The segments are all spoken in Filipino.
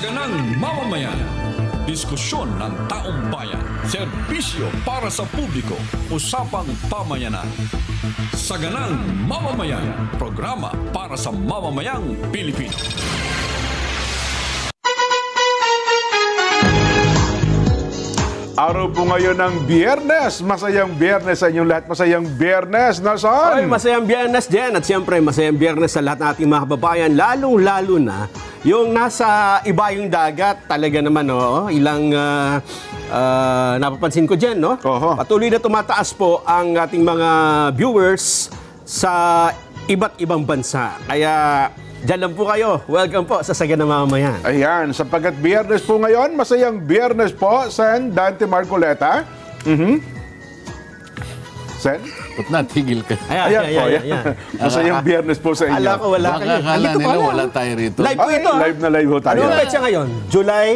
Saganang mamamayan. Diskusyon ng taong bayan. Serbisyo para sa publiko. Usapang pamayanan. Saganang mamamayan. Programa para sa mamamayang Pilipino. Araw po ngayon ng Biyernes. Masayang Biyernes sa inyong lahat. Masayang Biyernes, Nelson. Ay, masayang Biyernes din. At siyempre, masayang Biyernes sa lahat ng ating mga kababayan. Lalong-lalo na yung nasa ibayong dagat. Talaga naman, ilang napapansin ko dyan, no? Oho. Patuloy na tumataas po ang ating mga viewers sa iba't ibang bansa. Kaya dyan lang po kayo. Welcome po sa Saganang Mamamayan. Ayan, sapagkat Biyernes po ngayon, masayang Biyernes po, Sen Dante Marcoleta. Sen? Ba't natigil ka? Ayan po, ayan. Masayang Biyernes po sa inyo. Ala ko, wala Baka kayo. akala Andito nila pala. wala tayo rito. Live po Ay, ito. live na live ho tayo. Anong petsa ngayon? July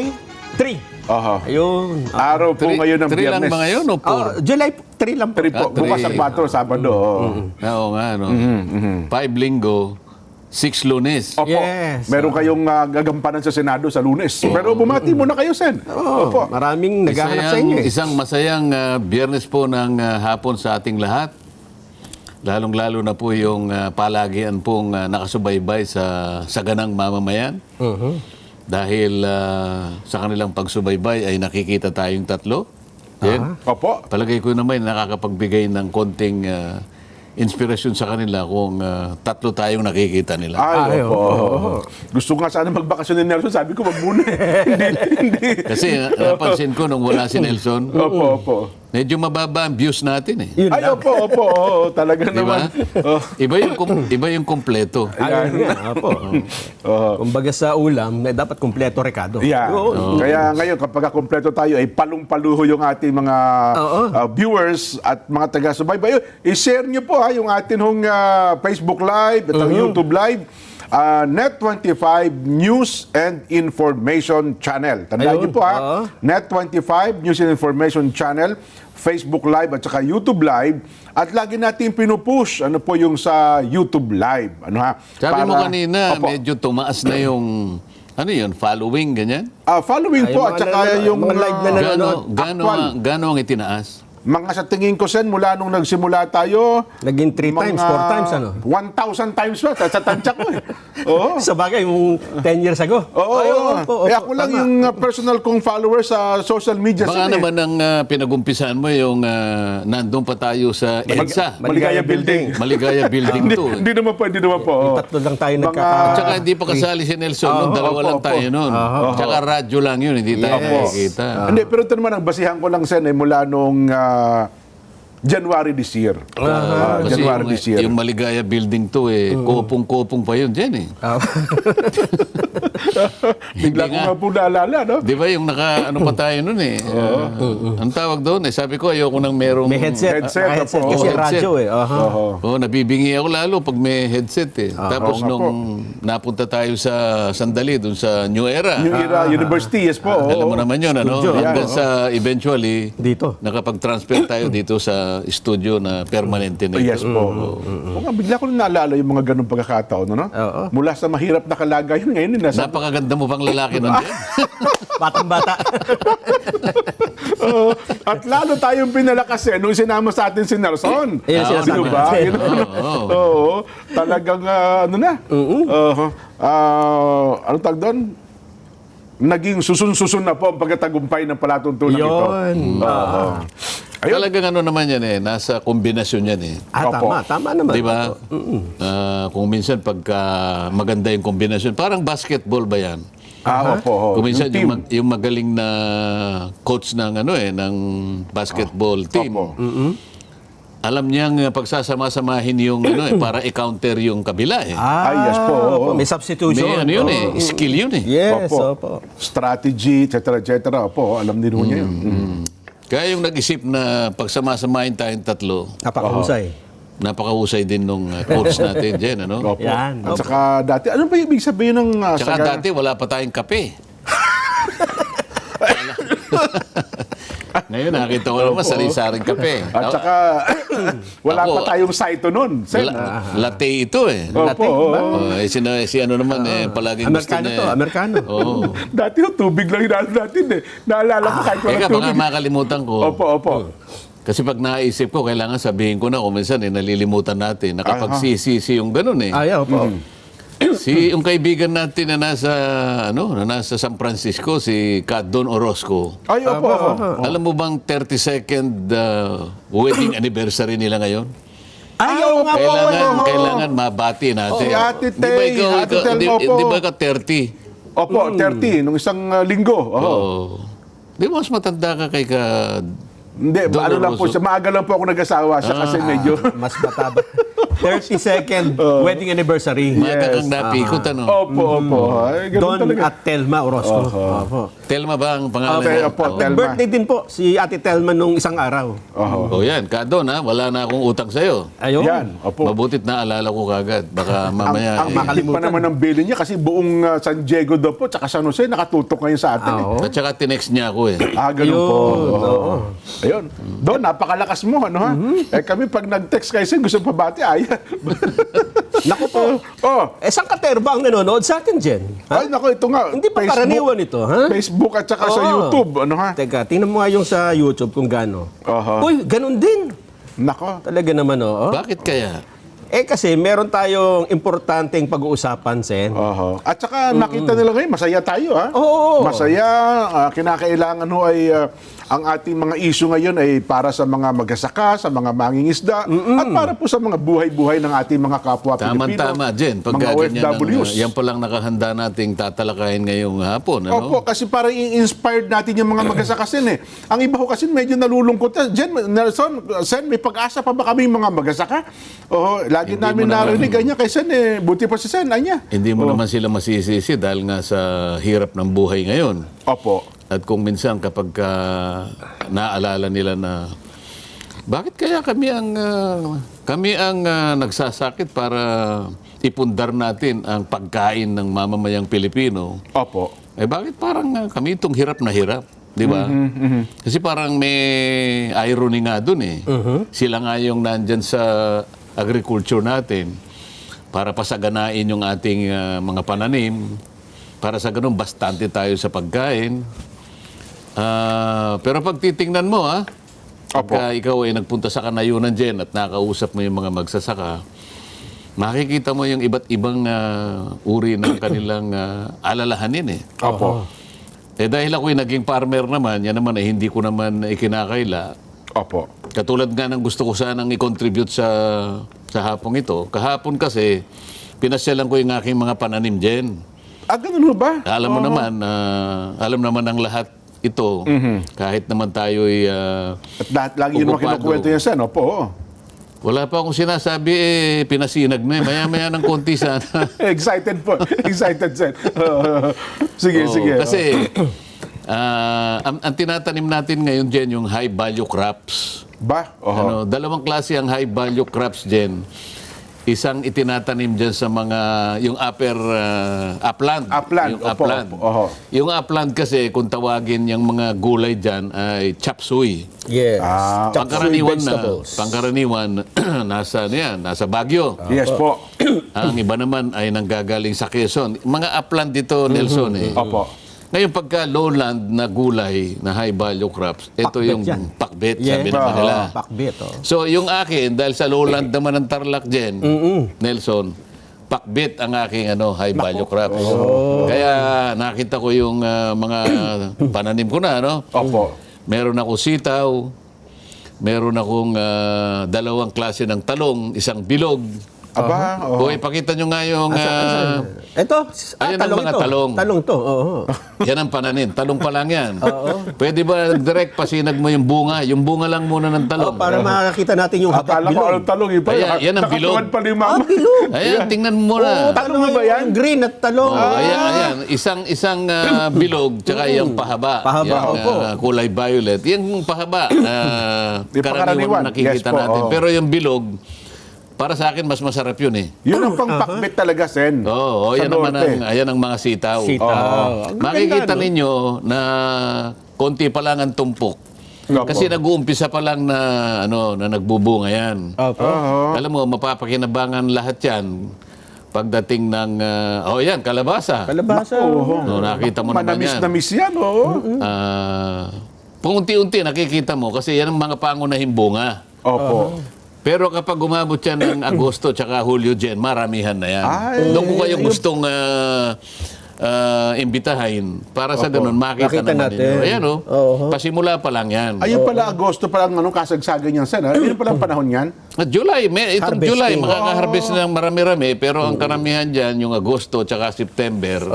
3. Oho. Ayun. Araw po ngayon ng Three lang Biyernes. ba ngayon o four? July 3 lang po. 3 po. Ah, Bukas ang 4, Sabado. Oo nga, no? 5 linggo, 6 lunes. Opo. Yes. Meron kayong gagampanan sa Senado sa Lunes. Pero bumati muna kayo, Sen. Opo. Maraming naghahanap sa inyo. Isang masayang Biyernes po ng hapon sa ating lahat. Lalong-lalo na po yung palagian pong nakasubaybay sa Saganang Mamamayan. Dahil sa kanilang pagsubaybay ay nakikita tayong tatlo. Then, Opo. palagay ko naman nakakapagbigay ng konting inspirasyon sa kanila kung tatlo tayong nakikita nila. Ay, opo. Gusto ko nga sana magbakasyon ni Nelson. Sabi ko, wag muna. Hindi. Kasi napansin ko nung wala si Nelson, Opo, opo. medyo mababa ang views natin eh. Yun Ay, lang. opo, opo. Oo, talaga Di ba? naman. Oh. Iba yung kompleto. Ayun nga, opo. Kumbaga sa ulam, dapat kumpleto rekado. Yeah. Kaya ngayon, kapag kompleto tayo, ay palong-paluho yung ating mga viewers at mga taga-subaybay. I-share nyo po yung ating Facebook Live at ang YouTube Live. Net25 News and Information Channel. Tandaan niyo po Net25 News and Information Channel, Facebook Live at saka YouTube Live. At lagi natin pinupush ano po yung sa YouTube Live. Ano ha? Sabi mo kanina, Opo. medyo tumaas na yung, ano yun, following, ganyan? Following Ay, po mga at saka nanonood, yung mga live na nanonood. Gano ang itinaas? mga sa tingin ko, Sen, mula nung nagsimula tayo, Naging 3 times, 4 times, ano? 1,000 times ba? Sa tansya ko eh. Oo. Sa bagay, yung 10 years ago. Oo. Ay, opo, Ako lang tama. yung personal kong followers sa social media. Baka Sen, eh. naman ang pinagumpisahan mo yung nandun pa tayo sa EDSA. Maligaya Building. Maligaya Building Hindi, 2. hindi naman po, hindi naman po. Oo. Tatlo lang tayo Mga- nagkaka... Tsaka hindi pa kasali si Nelson, nung dalawa lang opo. tayo noon. Tsaka radyo lang yun, hindi tayo nakikita. Hindi, pero ito naman, ang basihan ko lang, Sen, mula nung January this year. Kasi January this year. yung Maligaya Building 2, kopong-kopong pa yun dyan eh. Bigla ko nga po naalala, no? Di ba yung ano pa tayo nun eh. Ang tawag doon eh, sabi ko ayoko nang merong... May headset. Headset, Ah, headset opo. kasi Headset. radyo eh. Aha. Oo, nabibingi ako lalo pag may headset eh. Tapos Oo nga nung napunta tayo sa sandali doon sa New Era, New Era University, yes po. oo. alam mo naman yun, ano? Studio, Hanggang sa eventually, Dito. nakapag-transfer tayo dito sa studio na permanente na ito. Yes po. Oo nga, bigla ko naalala yung mga ganung pagkakataon, no? Oo. Mula sa mahirap na kalagayan, ngayon nasa... Napakaganda mo pang lalaki nun dyan. Batang-bata. Oo. At lalo tayong pinalakas nung sinama sa atin si Nelson. Ayun, sinasabi Di ba? natin. Yun, ano? Oo. Talagang ano na. Ano tag doon? Naging susun-susun na po ang pagkatagumpay ng palatuntunan ito. Yun. Ayun. Talagang ano naman yan eh, nasa kombinasyon yan eh. Opo. Tama naman. Di ba? Kung minsan pagka maganda yung kombinasyon, parang basketball ba yan? Opo. Kung minsan Yung team. yung magaling na coach ng ng basketball team. Opo. Alam niyang pagsasama-samahin yung para i-counter yung kabila eh. Ay, yes po. Opo, may substitution. May ano yun eh, skill yun eh. Yes, Opo. opo. Strategy, etc. Opo, alam din niya yun. Kaya yung nag-isip na pagsama-samahin tayong tatlo, Napakahusay. napakahusay din nung coach natin dyan, ano? Opo. Yan. At saka dati, ano ba yung ibig sabihin ng... Tsaka dati wala pa tayong kape. Ngayon, nakita ko naman, sari-saring kape. At saka, wala Ako, pa tayong saito nun, Sen. Latte ito eh. Opo, oo. Si ano naman, palaging gusto Amerikano niya. to, Amerikano. Oo. Dati yung tubig lang hinalo natin eh. Naalala ko kahit walang Teka, baka tubig. makalimutan ko. Opo. Kasi pag naisip ko, kailangan sabihin ko na kung minsan nalilimutan natin. Nakapagsisisi yung ganun eh. Ayaw po. Yung kaibigan natin na nasa San Francisco, si Don Orozco. Ay, opo. Alam mo bang 32nd wedding anniversary nila ngayon? Ayaw nga po. Kailangan mabati natin. Si Ate Di ba Tay, Ate Tel, di opo. ba ka 30? Opo, 30, nung isang linggo. Oho. Oo. Di ba mas matanda ka kay ka... Hindi, Don ano lang po Orozco. siya. Maaga lang po ako nag-asawa siya kasi medyo... Mas mataba. 32nd wedding anniversary. Maaga kang napikot, ano? Opo. Ay, ganun Don talaga. at Telma Orozco. Opo. Telma ba ang pangalan Okay, niya? opo, Oo. Telma. Birthday din po si Ate Telma nung isang araw. Oho. O yan, Don, ha? Wala na akong utang sa'yo. Ayun. Yan, opo. Mabutit na alala ko kagad. Baka mamaya... Ang makalimutan pa naman ng bilin niya kasi buong San Diego daw po tsaka San Jose nakatutok ngayon sa atin. Oo. At saka tinext niya ako eh. Ganun po. Ayun, oo. Ayun. Doon, napakalakas mo, ano ha? Kami pag nag-text kayo sin, gusto pabati, ayan. Naku po. Saan katerba ang nanonood sa atin, Jen? Ay, naku, ito nga. Hindi pa karaniwan ito, ha? Facebook at saka sa Oo. YouTube, ano ha? Teka, tingnan mo nga yung sa YouTube kung gaano. Aha. Uy, ganun din. Nako. Talaga naman, oo. Bakit kaya? Kasi meron tayong importanteng pag-uusapan, Sen. Oho. At saka nakita nila ngayon, masaya tayo ha? Oo. Masaya, kinakailangan ho ay ang ating mga issue ngayon ay para sa mga magsasaka, sa mga mangingisda, at para po sa mga buhay-buhay ng ating mga kapwa Pilipino. Tama-tama, Jen. mga Pagka ganyan, OFWs. yan palang nakahanda nating tatalakayin ngayong hapon. Ano? Opo, kasi para i-inspired natin yung mga magsasaka sin eh. Ang iba ho kasi medyo nalulungkot. Jen, Nelson, Sen, may pag-asa pa ba kami mga magsasaka? Lagi Hindi namin mo naman- narinig ganyan kay Sen eh. Buti pa si Sen, anya. Hindi mo naman sila masisisi dahil nga sa hirap ng buhay ngayon. Opo. At kung minsan kapag naalala nila na bakit kaya kami ang nagsasakit para ipundar natin ang pagkain ng mamamayang Pilipino. Opo. Bakit parang kami itong hirap na hirap? Di ba? Kasi parang may irony nga dun eh. Sila nga yung nandyan sa agriculture natin para pasaganain yung ating mga pananim. Para sa ganun, bastante tayo sa pagkain. Pero pag titingnan mo, pagka ikaw ay nagpunta sa kanayunan dyan at nakausap mo yung mga magsasaka, makikita mo yung iba't ibang uri ng kanilang alalahanin eh. Opo. Dahil ako'y naging farmer naman, yan naman ay hindi ko naman ikinakaila. Opo. Katulad nga ng gusto ko sanang i-contribute sa hapong ito. Kahapon kasi, pinasyalan ko yung aking mga pananim dyan. Ganun ho ba? Alam mo naman, alam naman ng lahat ito, kahit naman tayo'y At lagi yun naman okupado. kinukwento yan, Sen. Opo. wala pa akong sinasabi, pinasinag na. Maya-maya ng konti sana. Excited po. Excited, Sen. Sige, Oo, sige. Kasi, ang tinatanim natin ngayon dyan, yung high value crops. Ba? Oho. Dalawang klase ang high value crops dyan. Isang itinatanim dyan sa mga, yung upland. Upland, Yung opo, upland. opo, oho. Yung upland kasi, kung tawagin yung mga gulay dyan, ay chop suey. Yes. Chop suey Pangkaraniwan, nasa Baguio. Yes po. Ang iba naman ay nanggagaling sa Quezon. Mga upland dito, Nelson eh. Opo. Ngayon, pagka lowland na gulay, na high value crops, ito Pakbet yung yan. pakbet, Yeah. sabi naman nila. Pakbet, oh. So, yung akin, dahil sa lowland naman ng Tarlac dyan, Nelson, pakbet ang aking high value crops. Kaya nakita ko yung mga pananim ko na, Opo. Meron ako sitaw, meron akong dalawang klase ng talong, isang bilog. Aba, oho. O, ipakita nyo nga yung... Ito, Ayan ang mga ito. talong. Talong to, oo. yan ang pananim. Talong pa lang yan. Pwede ba direct pasinag mo yung bunga? Yung bunga lang muna ng talong. Para makakita natin yung habat Akala ko bilog. anong talong. Iba, Ayan, yan ang bilog. nakatuwad pala yung mama. Bilog. Ayan, tingnan mo muna. Talong ba yan? Yung green at talong. Ayan. Isang bilog, tsaka yung pahaba. Pahaba, yung, opo. kulay violet. Yung pahaba, Yung karaniwan pangkaraniwan. na nakikita Yes po, natin. oo. Pero yung bilog, para sa akin, mas masarap yun eh. Yun ang pangpakbet talaga, Sen. Oo, Sa yan naman norte. ayan ang mga sitaw. Sitaw. Oo. Ang Makikita ganda, no? ninyo na konti pa lang ang tumpok. Opo. Kasi nag-uumpisa pa lang na na nagbubunga yan. Opo. Alam mo, mapapakinabangan lahat yan pagdating ng yan, kalabasa. Kalabasa. No, nakita mo naman yan. Manamis-namis yan, oo. Paunti-unti nakikita mo kasi yan ang mga pangunahing bunga. Opo. Pero kapag umabot yan ng Agosto tsaka Hulyo, Jen, maramihan na yan. Ay, Doon ko kayo gustong imbitahin para sa ganun makita Makita naman natin. ninyo. Ayan Oo. pasimula pa lang yan. Ayun pala, Agosto pa lang kasagsagan yan, Sen. Ayun pala ang panahon yan. At July, itong Harvesting. July, makaka-harvest ng marami-rami, pero ang karamihan dyan, yung Agosto tsaka September,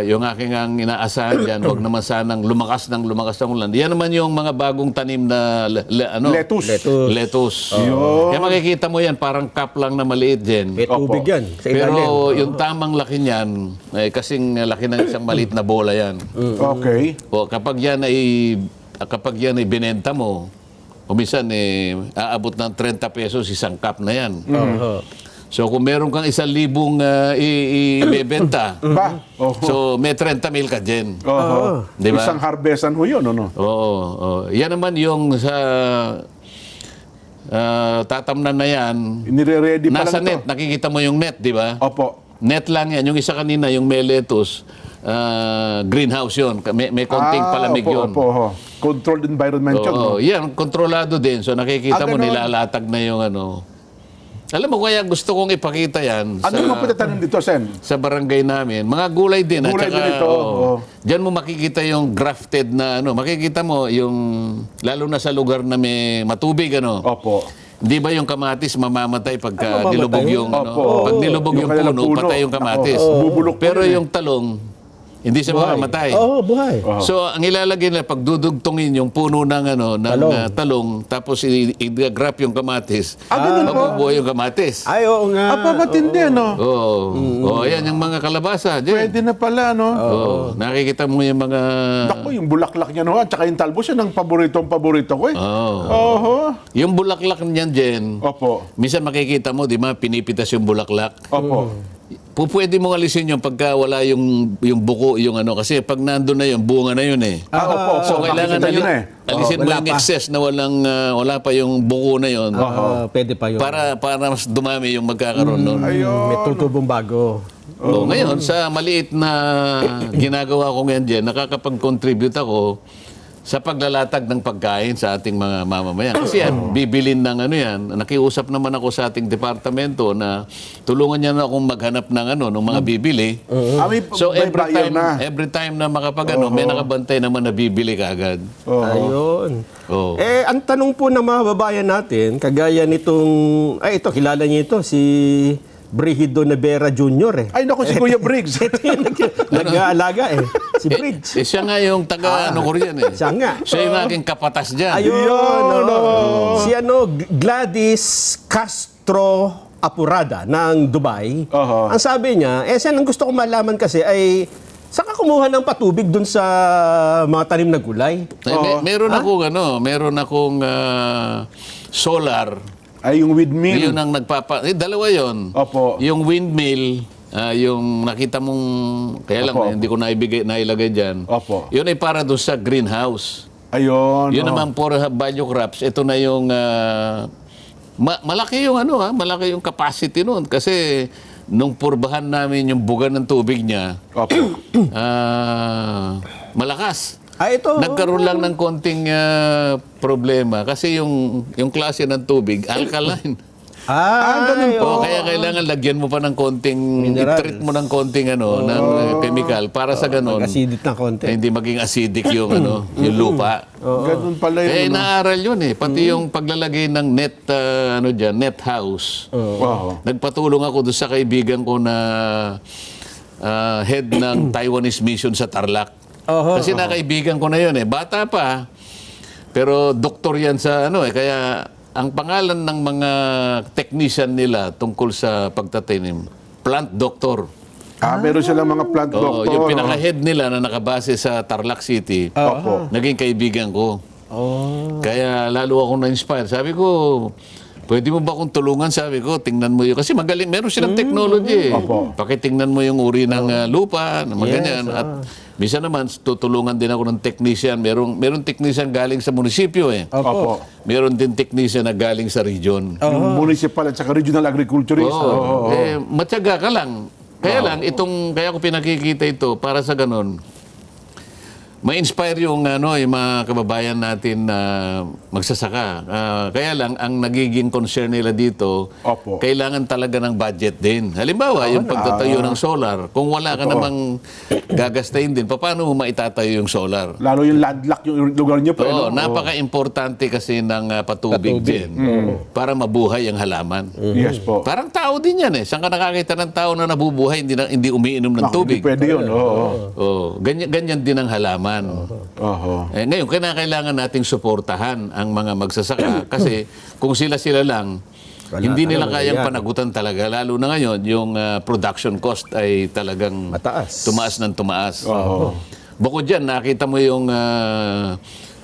yung aking ang inaasahan dyan, huwag naman sanang lumakas ng ulan. Yan naman yung mga bagong tanim na Lettuce. lettuce. Kaya makikita mo yan, parang cup lang na maliit dyan. May tubig yan sa Pero ilalim. yung tamang laki niyan, kasing laki ng isang maliit na bola yan. Okay. O, kapag yan ay binenta mo, umisan aabot ng 30 pesos isang cup na yan. So kung meron kang 1,000 ibebenta, Ba? Oho. so may 30,000 ka dyan. Oho. Di ba? Isang harvestan ho yun, ano? Oo. Yan naman yung sa tatamnan na yan. Nire-ready pa Nasa lang net, ito. nakikita mo yung net, di ba? Opo. Net lang yan. Yung isa kanina, yung may lettuce, greenhouse yun. May konting palamig yun. Opo, opo. Controlled environment yun. Oo, yan, kontrolado din. So nakikita mo, ganun. nilalatag na yung Alam mo, kaya gusto kong ipakita yan Ano yung mga pinatanim dito, Sen? sa barangay namin. Mga gulay din. Gulay din ito, oo. Diyan mo makikita yung grafted na makikita mo yung, lalo na sa lugar na may matubig, Opo. Di ba yung kamatis mamamatay pagka Mamamatay? nilubog yung Opo. pag nilubog yung kanilang puno, patay yung kamatis. Ako, bubulok po Pero yun eh. yung talong, hindi siya mamamatay. Oo, buhay. So, ang ilalagay na pagdudugtungin yung puno ng talong, tapos i-grap yung kamatis. Ganun po. Mabubuhay yung kamatis. Ay, oo nga. Matindi, no? Oo. Ayan yung mga kalabasa. Diyan. Pwede na pala, no? Oo. Nakikita mo yung mga... Ako, yung bulaklak niya, no? At saka yung talbos, yun ang paborito ko, eh. Oo. Oho. Yung bulaklak niyan, Jen, Opo. minsan makikita mo, di ba, pinipitas yung bulaklak. Opo. Pwede mong alisin yung pagka wala yung buko, yung kasi pag nandun na yung bunga na yun eh. Opo. So, kailangan Makikita nyo na, eh. alisin mo wala yung pa. excess na wala pa yung buko na yun. Pwede pa yun. Para mas dumami yung magkakaroon nun. May tutubong bago. Ngayon, sa maliit na ginagawa ko ngayon dyan, nakakapag-contribute ako sa paglalatag ng pagkain sa ating mga mamamayan. Kasi yan, bibilin ng yan. Nakiusap naman ako sa ating departamento na tulungan niya na akong maghanap ng ng mga bibili. So may buyer na. every time na makapag may nakabantay naman na bibili kaagad. Ayun. Oo. Ang tanong po ng mga babayan natin, kagaya nitong, ito, kilala niyo ito, si Brigido Nevera Jr. Ay, naku, si Kuya Briggs. Nag-aalaga si Bridge. Siya nga yung taga ko riyan eh. Siya nga. Siya yung aking kapatas dyan. Ayun. Si Gladys Castro Apurada ng Dubai. Ang sabi niya, siya ang gusto kong malaman kasi ay saan ka kumuha ng patubig dun sa mga tanim na gulay? Meron akong solar. Ay, yung windmill. Yun ang dalawa yon. Opo. Yung windmill, yung nakita mong, kaya lang, Opo. hindi ko nailagay dyan. Opo. Yun ay para doon sa greenhouse. Ayun. Yun naman for value crops. Ito na yung, malaki yung malaki yung capacity nun. Kasi, nung purbahan namin yung buga ng tubig niya, Opo. malakas. Ito. Nagkaroon lang ng konting problema kasi yung klase ng tubig, alkaline. ganun po. Kaya kailangan lagyan mo pa ng konting, Mineral. i-treat mo ng konting ng chemical para sa ganun. Acidic na konti. Hindi maging acidic yung yung lupa. Ganun pala Eh yun. naaral yun eh. Pati yung paglalagay ng net house. Wow. Nagpatulong ako doon sa kaibigan ko na head ng Taiwanese mission sa Tarlac. Kasi nakaibigan ko na yun eh. Bata pa. Pero doktor yan sa kaya ang pangalan ng mga technician nila tungkol sa pagtatanim, plant doctor. Meron silang mga plant doctor. Yung pinaka-head nila na nakabase sa Tarlac City, Opo. naging kaibigan ko. Kaya lalo ako na-inspire. Sabi ko, pwede mo ba akong tulungan? Sabi ko, tingnan mo yun. Kasi magaling, meron silang technology. Opo. Pakitingnan mo yung uri ng lupa, ganyan. At Minsan naman, tutulungan din ako ng technician. Meron technician galing sa munisipyo eh. Opo. Meron din technician na galing sa region. Yung municipal at saka regional agriculturist. Oo. Matyaga ka lang. Kaya lang, kaya ko pinakikita ito para sa ganun. Ma-inspire yung mga kababayan natin na magsasaka. Kaya lang, ang nagiging concern nila dito, Opo. kailangan talaga ng budget din. Halimbawa, yung pagtatayo ng solar, kung wala ka namang gagastahin din, paano mo maitatayo yung solar? Lalo yung landlocked yung lugar niyo po. Oo, napaka-importante kasi ng patubig din para mabuhay ang halaman. Yes po. Parang tao din yan eh. Saan ka nakakita ng tao na nabubuhay, hindi umiinom ng Naku, tubig? Hindi pwede yun. Oo. Oh, ganyan din ang halaman. Oho. Ngayon, kailangan nating suportahan ang mga magsasaka kasi kung sila-sila lang, hindi nila kayang panagutan talaga. Lalo na ngayon, yung production cost ay talagang Mataas. tumaas ng tumaas. Bukod dyan, nakita mo yung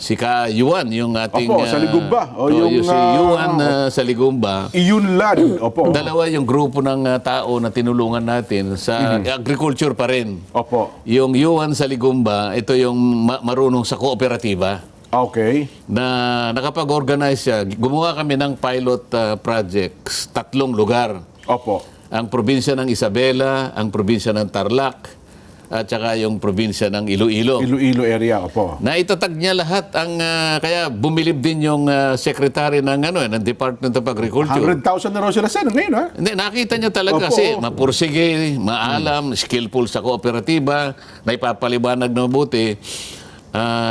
si Ka Yuan, yung ating... Opo, sa Ligumba. yung si Yuan sa Ligumba. Iyon land. Opo. Dalawa yung grupo ng tao na tinulungan natin sa agriculture pa rin. Opo. Yung Yuan sa Ligumba, ito yung marunong sa kooperatiba Okay. na nakapag-organize siya. Gumawa kami ng pilot projects, 3 lugar. Opo. Ang probinsya ng Isabela, ang probinsya ng Tarlac, at saka yung probinsya ng Iloilo. Iloilo area. Opo. Naitatag niya lahat ang kaya bumilib din yung secretary ng ng Department of Agriculture. 100,000 na raw sila sa ngayon, ha? Hindi, nakita niya talaga Opo. kasi mapursige, maalam, skillful sa kooperatiba, naipapaliwanag na mabuti.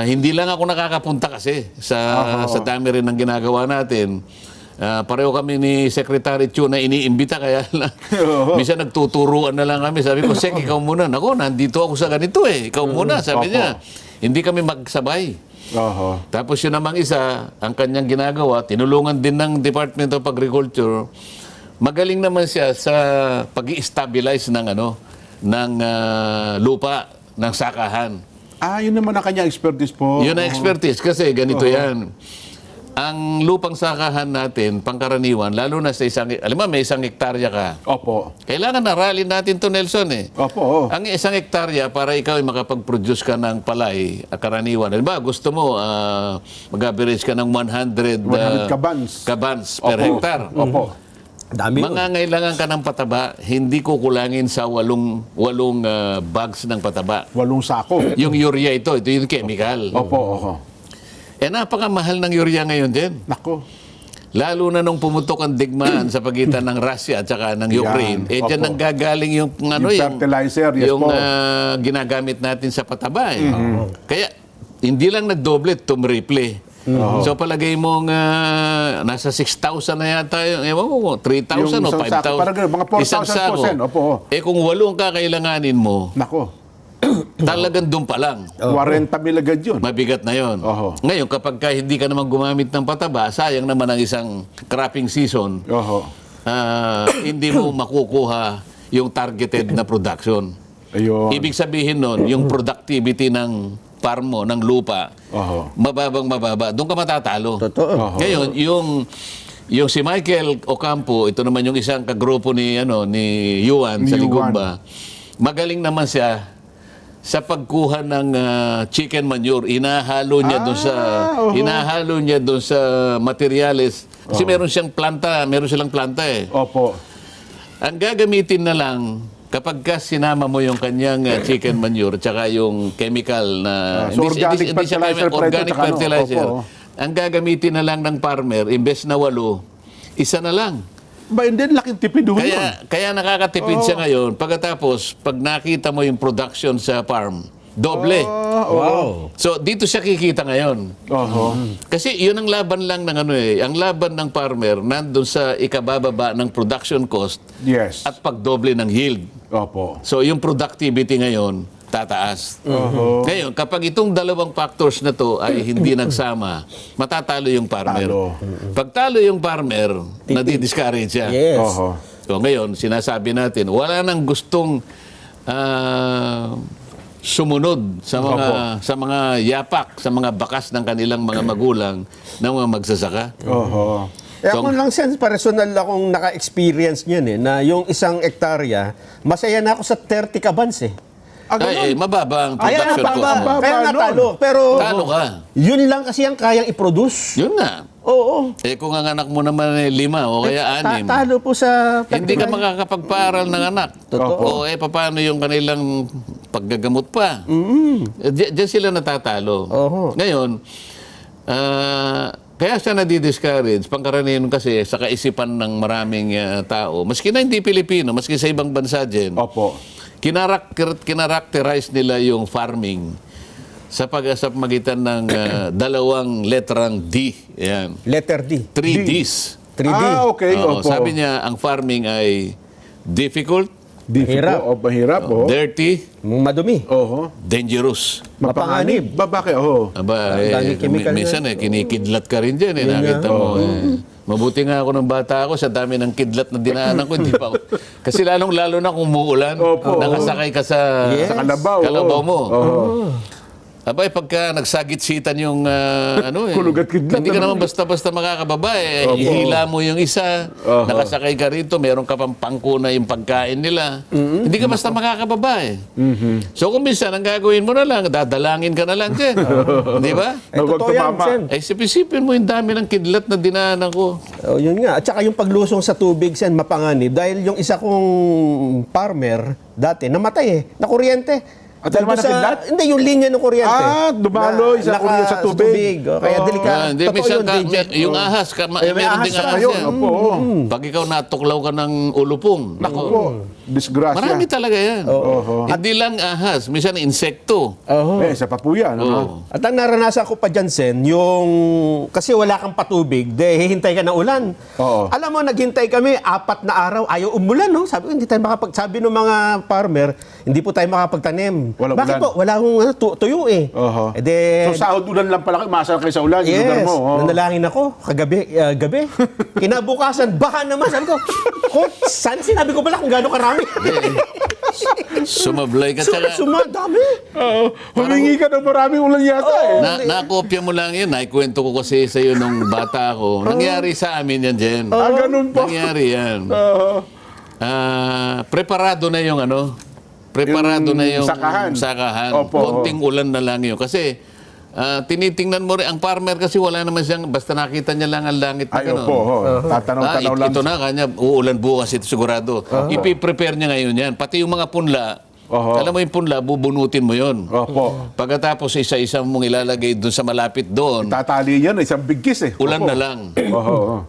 Hindi lang ako nakakapunta kasi sa dami rin ng ginagawa natin. Pareho kami ni Secretary Chu na iniimbita kaya lang. Minsan nagtuturuan na lang kami. Sabi ko, Sek, ikaw muna. Nako, nandito ako sa ganito eh. Ikaw muna, sabi niya. Hindi kami magsabay. Oho. Tapos yun namang isa, ang kanyang ginagawa, tinulungan din ng Department of Agriculture. Magaling naman siya sa pag-i-stabilize ng lupa, ng sakahan. Yun naman ang kanya expertise po. Yun ang expertise kasi ganito yan. Ang lupang sakahan natin, pangkaraniwan, lalo na sa alam mo, may 1 hektarya ka. Opo. Kailangan aralin natin to, Nelson eh. Opo. Ang 1 hektarya, para ikaw ay makapag-produce ka ng palay, karaniwan. Alam ba, gusto mo, mag-average ka ng 100 kabans per Opo. hektar. Opo. Dami yun. Mangangailangan ka ng pataba, hindi kukulangin sa 8 bags ng pataba. 8 sako. Yung urea ito yung chemical. Opo. Opo. Napakamahal ng urea ngayon din. Nako. Lalo na nung pumutok ang digmaan sa pagitan ng Russia at saka ng Ukraine. Yan. Diyan Opo. nang gagaling yung fertilizer, yes yung po. ginagamit natin sa pataba. Kaya hindi lang nagdoble, tumriple. So palagay mo nasa 6,000 na yata yung, ewan mo, 3,000 o Yung isang 5,000. sako, parang ganun, mga 4,000 Isang sako. po, Sen. Opo. Kung 8 ang kakailanganin mo, Nako. talagang doon pa lang. 40 mil agad yun. Mabigat na yon. Oho. Ngayon, kapag hindi ka naman gumamit ng pataba, sayang naman ang isang cropping season. Oho. Hindi mo makukuha yung targeted na production. Ayun. Ibig sabihin nun, yung productivity ng farm mo, ng lupa, Oho. mababa. Doon ka matatalo. Totoo. Ngayon, yung si Michael Ocampo, ito naman yung isang kagrupo ni Yuan sa Yuan. Ligumba, magaling naman siya sa pagkuha ng chicken manure. Inahalo niya doon sa materyales. Kasi meron silang planta eh. Opo. Ang gagamitin na lang kapag sinama mo yung kanyang chicken manure tsaka yung chemical na So organic fertilizer, organic tsaka fertilizer. opo. Ang gagamitin na lang ng farmer, imbes na 8, isa na lang. Ba, hindi, laking tipid ho yun. Kaya nakakatipid siya ngayon. Pagkatapos, pag nakita mo yung production sa farm, doble. Wow. So, dito siya kikita ngayon. Oho. Kasi yun ang laban lang ng ang laban ng farmer nandun sa ikabababa ng production cost Yes. at pagdoble ng yield. Opo. So, yung productivity ngayon, tataas. Ngayon, kapag itong dalawang factors na to ay hindi nagsama, matatalo yung farmer. Talo. Pag talo yung farmer, nadi-discourage siya. Yes. Oho. So ngayon, sinasabi natin, wala nang gustong sumunod sa mga yapak, sa mga bakas ng kanilang mga magulang ng mga magsasaka. Oho. Ako lang sense, personal akong naka-experience niyan na yung 1 hektarya, masaya na ako sa 30 kabans eh. Ay, mababa ang Kaya production cost mo. napababa. Kaya nga Paano? talo. Pero Talo ka. yun lang kasi ang kayang i-produce. Yun nga. Oo. Kung ang anak mo naman ay 5 o kaya 6, Talo po sa... hindi ka makakapagpaaral ng anak. Totoo. O paano yung kanilang paggagamot pa? Diyan sila natatalo. Oho. Ngayon, kaya siya nadi-discourage, pangkaraniwan kasi sa kaisipan ng maraming tao, maski na hindi Pilipino, maski sa ibang bansa din, Opo. kinarakterize nila yung farming sa pag-magitan ng dalawang letrang D. Ayan. Letter D. 3 Ds. 3D. Okay. Oo, Opo. sabi niya, ang farming ay difficult, Mahirap. Mahirap. dirty, Madumi. Oho. dangerous. Mapanganib. Bakit? Oho. Aba, Ang daming chemical minsan kinikidlat ka rin dyan. Nakita mo. Mabuti nga ako ng bata ako, sa dami ng kidlat na dinaanan ko, hindi pa ako. Kasi lalong-lalo na kung umuulan, Opo. nakasakay ka sa Yes. Sa kalabaw. kalabaw mo. Oho. Abay, pagka nagsagit-sitan yung Kulugat-kidlat hindi ka naman. naman basta-basta makakababa ihila mo yung isa, nakasakay ka rito, meron ka pang pangkuna yung pagkain nila. Hindi ka basta makakababa So kung minsan, ang gagawin mo na lang, dadalangin ka na lang dyan. Di ba? Huwag Totoo yan, tumama. Sen. Isipin mo yung dami ng kidlat na dinaanan ko. Oh, yun nga. At saka yung paglusong sa tubig, Sen, mapanganib. Dahil yung isa kong farmer, dati, namatay Na kuryente. At dahil Dito naman nakidlat? Hindi, yung linya ng kuryente. Dumalo, isa kuryente sa tubig. Kaya delikado. Hindi, Totoo minsan yun, ka, danger. yung ahas, may meron ahas ding sa ahas Ayun, yan. opo. Pag ikaw natuklaw ka ng ulupong, Naku po. Disgrasya. marami talaga yan. Hindi lang ahas, minsan insekto. Oo. Isa pa po yan. Oo. At ang naranasan ko pa dyan, Sen, yung... Kasi wala kang patubig, hihintay ka ng ulan. Oo. Alam mo, naghintay kami, 4 na araw, ayaw umulan, no? Sabi ko, hindi tayo sabi ng mga farmer, hindi po tayo makapagtanim. Walang Bakit ulan. po? Wala akong tuyo eh. Oho. Eh de, So sahod ulan lang pala kayo, maasal kayo sa ulan, yung lugar yes, mo. Oo. nanalangin ako, gabi. Kinabukasan, baka naman. Sabi ko, sana sinabi ko pala kung gaano karami. Sumablay ka tsaka. Sumadami. Oo. Humingi ka ng maraming ulan yata Nakopya mo lang yun. Naikwento ko kasi sa iyo nung bata ako. Nangyari sa amin yan, Jen. Ganun po. Nangyari yan. Oo. Preparado na yung preparado Yung na yung sakahan. Opo. Konting ulan na lang yun. Kasi tinitingnan mo rin, ang farmer kasi wala naman siyang, basta nakita niya lang ang langit na Ay, gano'n. opo. Tatanaw-tanaw lang. Ito na, kanya, uulan bukas ito sigurado. Ipiprepare niya ngayon yan. Pati yung mga punla, alam mo yung punla, bubunutin mo yon. Opo. Pagkatapos isa-isa mong ilalagay doon sa malapit doon, Tatali yan, isang bigkis ulan Opo. na lang. Oho.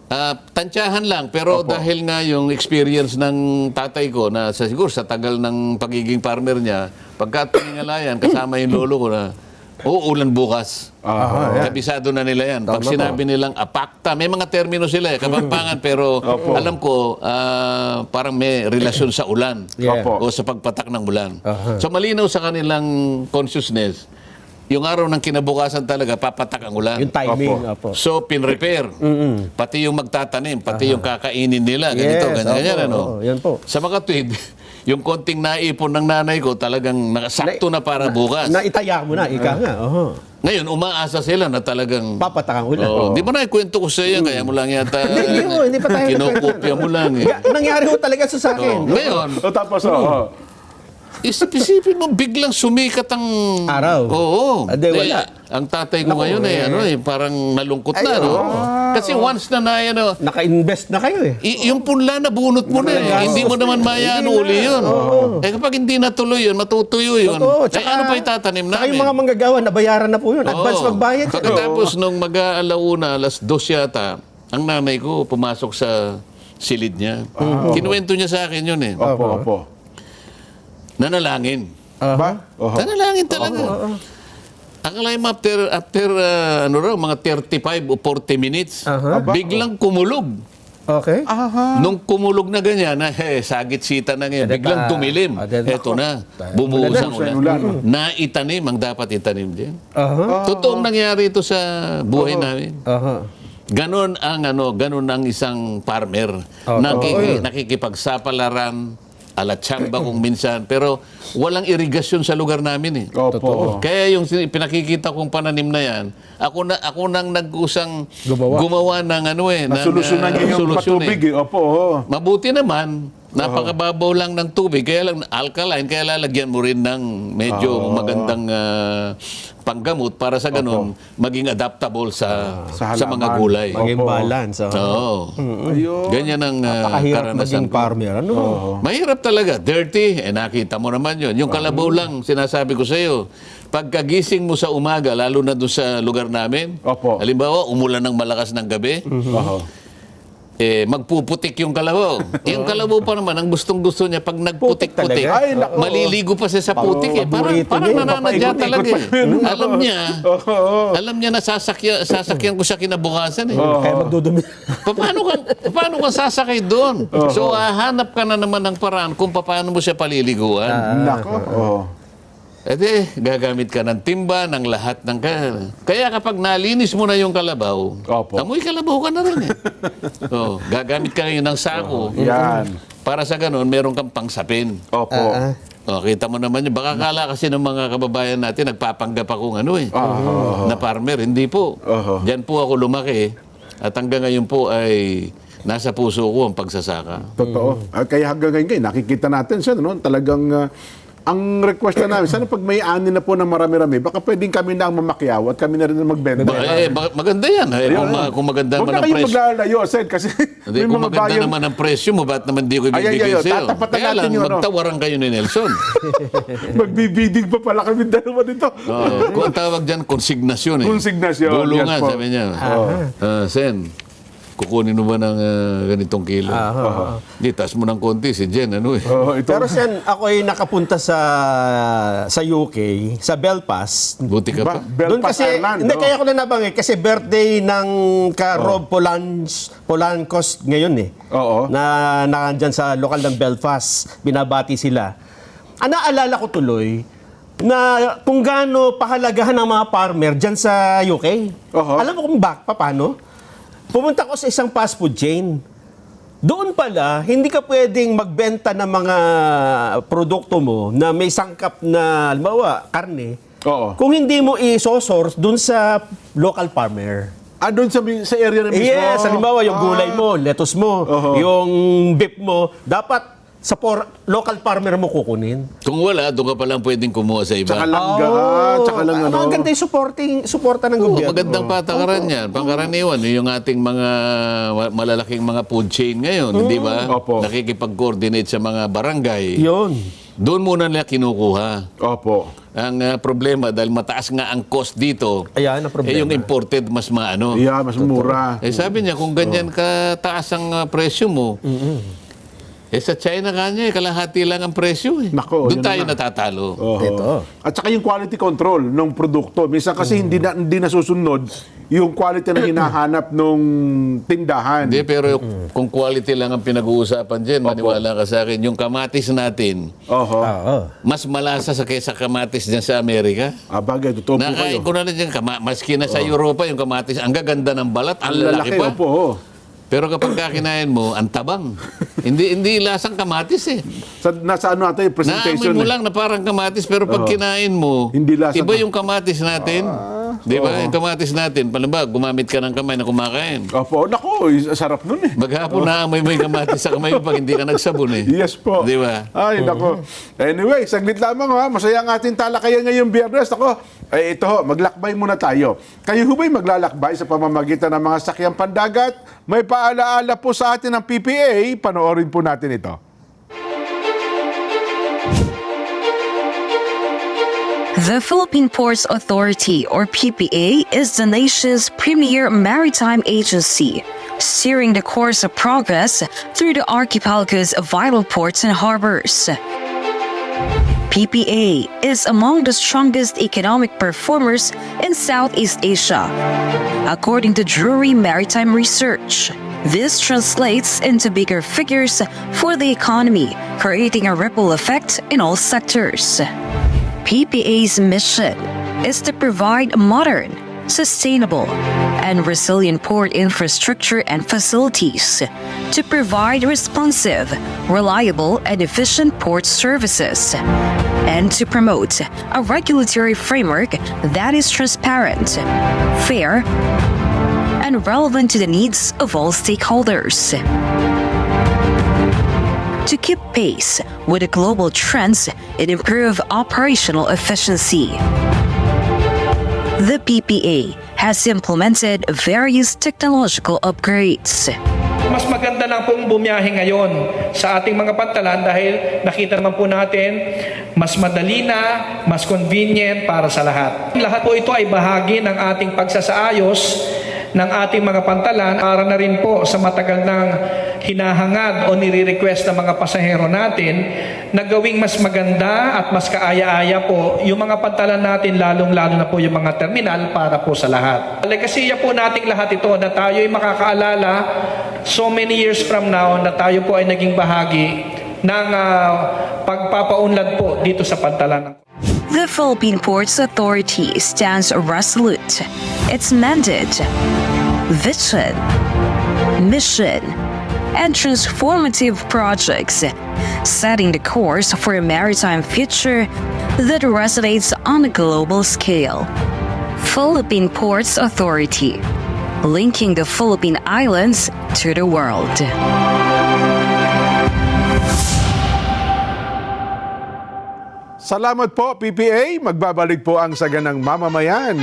Tansyahan lang, pero dahil nga yung experience ng tatay ko na siguro sa tagal ng pagiging farmer niya, pagka tiningalayan, kasama yung lolo ko na, ulan bukas. Kabisado na nila yan. Pag sinabi nilang apakta, may mga termino sila Kapampangan, pero alam ko, parang may relasyon sa ulan Yeah. Opo. o sa pagpatak ng ulan. So malinaw sa kanilang consciousness, yung araw ng kinabukasan talaga, papatak ang ulan. Yung timing. Opo. So, pin-repair. Pati yung magtatanim, pati yung kakainin nila. Ganito, Yes, ganyan, opo, ano. oo, yan po. Sa makatwid, yung konting naipon ng nanay ko, talagang nakasakto na para bukas. Naitaya mo na, ika nga. Oho. Ngayon, umaasa sila na talagang... Papatak ang ulan. Di ba na ikwento ko sa iyo, kaya mo lang yata... Hindi pa tayo kinokopya mo lang eh. Nangyari ho talaga sa akin. Ngayon, Tapos, isipin mo, biglang sumikat ang... Araw. Oo. Ade, wala. Ang tatay ko ngayon parang nalungkot na, no? Kasi once na Naka-invest na kayo eh. yung punla na bunot mo na eh. Hindi mo naman mayaan uli yun. Kapag hindi natuloy yun, matutuyo yun. Totoo. Ano pa itatanim Tsaka namin? yung mga manggagawa, nabayaran na po yun. Advance Oo. magbayad. Pagkatapos nung mag-aalauna, 2:00 yata, ang nanay ko pumasok sa silid niya. Kinuwento niya sa akin yun eh. Opo. Nanalangin. Ba? Oho. Nanalangin talaga. Akala mo after mga 35 o 40 minutes, biglang kumulog. Okay. Nung kumulog na ganyan, sagit-sita na ngayon, biglang tumilim. Eto na, bumuhos ang ulan. Naitanim ang dapat itanim din. Totoong nangyari ito sa buhay namin. Ganon ang isang farmer. Nakikipagsapalaran, alatsamba kung minsan, pero walang irigasyon sa lugar namin eh. Opo. Kaya yung pinakikita kong pananim na yan, ako nang nag-usang gumawa ng Nasolusyonan niya yung solusyon patubig. Opo. Mabuti naman, Napakababaw lang ng tubig, kaya lang alkaline, kaya lalagyan mo rin ng medyo magandang panggamot para sa ganun maging adaptable sa Sa mga halaman. gulay. Maging balance. Oo. Ayun. Ganyan ang Napakahirap karanasan maging ko. farmer. Ano? Mahirap talaga. Dirty. Nakita mo naman yun. Yung kalabaw lang, sinasabi ko sa iyo. Pagkagising mo sa umaga, lalo na doon sa lugar namin, Opo. halimbawa, umulan ng malakas ng gabi, magpuputik yung kalabaw. Yung kalabaw pa naman, ang gustong-gusto niya, pag nagputik-putik, talaga? Ay, nako. maliligo pa siya sa putik. Parang paborito niya. nananadya Papaikot-ikot talaga. pa yun. Alam niya na sasakyan ko siya kinabukasan. Kaya magdudumi. Paano ka sasakay doon? So, hanap ka na naman ng paraan kung paano mo siya paliliguan. Nako. Gagamit ka ng timba, ng lahat ng Kaya kapag nalinis mo na yung kalabaw, Opo. amoy kalabaw ka na rin gagamit ka ngayon ng sako. Yan. Para sa ganun, meron kang pangsapin. Opo. Kita mo naman yun. Baka kala kasi ng mga kababayan natin, nagpapanggap akong na farmer. Hindi po. Diyan po ako lumaki. At hanggang ngayon po ay nasa puso ko ang pagsasaka. Totoo. Kaya hanggang ngayon, nakikita natin siya, no? Talagang ang request na namin, sana pag may ani na po ng marami-rami, baka pwedeng kami na ang mamakyaw at kami na rin ang magbenta. Maganda yan. Kung maganda Huwag naman na ang kayong presyo. maglalayo, Sen, kasi Hindi, may kung mga maganda bayan. naman ang presyo mo, ba't naman di ko ibibigay sa'yo? tatapatan Kaya natin lang, yun, magtawaran kayo ni Nelson. Magbibidig pa pala kami dalawa dito. Kung ang tawag dyan, konsignasyon. Konsignasyon, Bulungan, yes po. sabi niya. Sen, kukunin mo ba ng ganitong kilo? Di, taas mo ng konti si Jen, Ito. Pero Sen, ako ay nakapunta sa UK, sa Belfast. Buti ka pa. Doon Belfast, kasi, Ireland. hindi kaya ko na nabanggit kasi birthday ng Rob Polancos ngayon Oo. Na nakandyan sa lokal ng Belfast, binabati sila. Naalala ko tuloy na kung gaano pahalagahan ng mga farmer dyan sa UK. Alam mo kung paano? Pumunta ko sa isang fast food chain. Doon pala, hindi ka pwedeng magbenta ng mga produkto mo na may sangkap na, halimbawa, karne, kung hindi mo i-source doon sa local farmer. Doon sa area na mismo? Yes, halimbawa, yung gulay mo, lettuce mo, yung beef mo, dapat sa local farmer mo kukunin. Kung wala, doon ka palang pwedeng kumuha sa iba. Tsaka langga, tsaka lang ano. Maganda yung suporta ng gobyerno. Magandang patakaran yan. Pangkaraniwan, yung ating mga malalaking mga food chain ngayon, di ba? Opo. Nakikipag-coordinate sa mga barangay. Yun. Doon muna nila kinukuha. Opo. Ang problema, dahil mataas nga ang cost dito, Ayan ang problema. yung imported mas maano. Yeah, mas mura. Sabi niya, kung ganyan kataas ang presyo mo, sa China kanya, kalahati lang ang presyo. Nako, Doon yun tayo na nga. natatalo. Ito. At saka yung quality control ng produkto. Minsan kasi hindi nasusunod yung quality na hinahanap nung tindahan. Hindi, pero kung quality lang ang pinag-uusapan dyan, maniwala ka sa akin, yung kamatis natin, mas malasa sa kaysa kamatis dyan sa Amerika. Bagay, totoo po Nakain kayo. ko na rin dyan, maski na sa Europa, yung kamatis, ang gaganda ng balat, ang lalaki pa. Opo. Pero kapag kakinain mo, ang tabang. hindi lasang kamatis eh. Nasa ano natin yung presentation. Naamoy mo lang na parang kamatis, pero pag kinain mo, Hindi lasang iba yung kamatis natin. Di ba? Yung kamatis natin, paano gumamit ka ng kamay na kumakain. Opo, nako, sarap nun eh. Maghapon naamoy mo yung kamatis sa kamay mo pag hindi ka nagsabon eh. Yes po. Di ba? Ay, nako. Anyway, saglit lamang ha. Masaya ang ating talakayan ngayong Biyernes. Ako, ito ho, maglakbay muna tayo. Kayo ho ba'y maglalakbay sa pamamagitan ng mga sakyang pandagat? May paalaala po sa atin ng PPA. Panoorin po natin ito. The Philippine Ports Authority, or PPA, is the nation's premier maritime agency, steering the course of progress through the archipelago's vital ports and harbors. PPA is among the strongest economic performers in Southeast Asia, according to Drury Maritime Research. This translates into bigger figures for the economy, creating a ripple effect in all sectors. PPA's mission is to provide modern, sustainable, and resilient port infrastructure and facilities to provide responsive, reliable, and efficient port services, and to promote a regulatory framework that is transparent, fair, and relevant to the needs of all stakeholders. to keep pace with the global trends and improve operational efficiency. The PPA has implemented various technological upgrades. Mas maganda lang pong bumiyahe ngayon sa ating mga pantalan dahil nakita naman po natin mas madali na, mas convenient para sa lahat. Lahat po ito ay bahagi ng ating pagsasaayos ng ating mga pantalan para na rin po sa matagal ng hinahangad o nire-request ng mga pasahero natin na gawing mas maganda at mas kaaya-aya po yung mga pantalan natin, lalong-lalo na po yung mga terminal para po sa lahat. Legasiya po nating lahat ito na tayo ay makakaalala so many years from now na tayo po ay naging bahagi ng pagpapaunlad po dito sa pantalan. The Philippine Ports Authority stands resolute. Its mandate, vision, mission, and transformative projects, setting the course for a maritime future that resonates on a global scale. Philippine Ports Authority, linking the Philippine Islands to the world. Salamat po, PPA. Magbabalik po ang Saganang Mamamayan.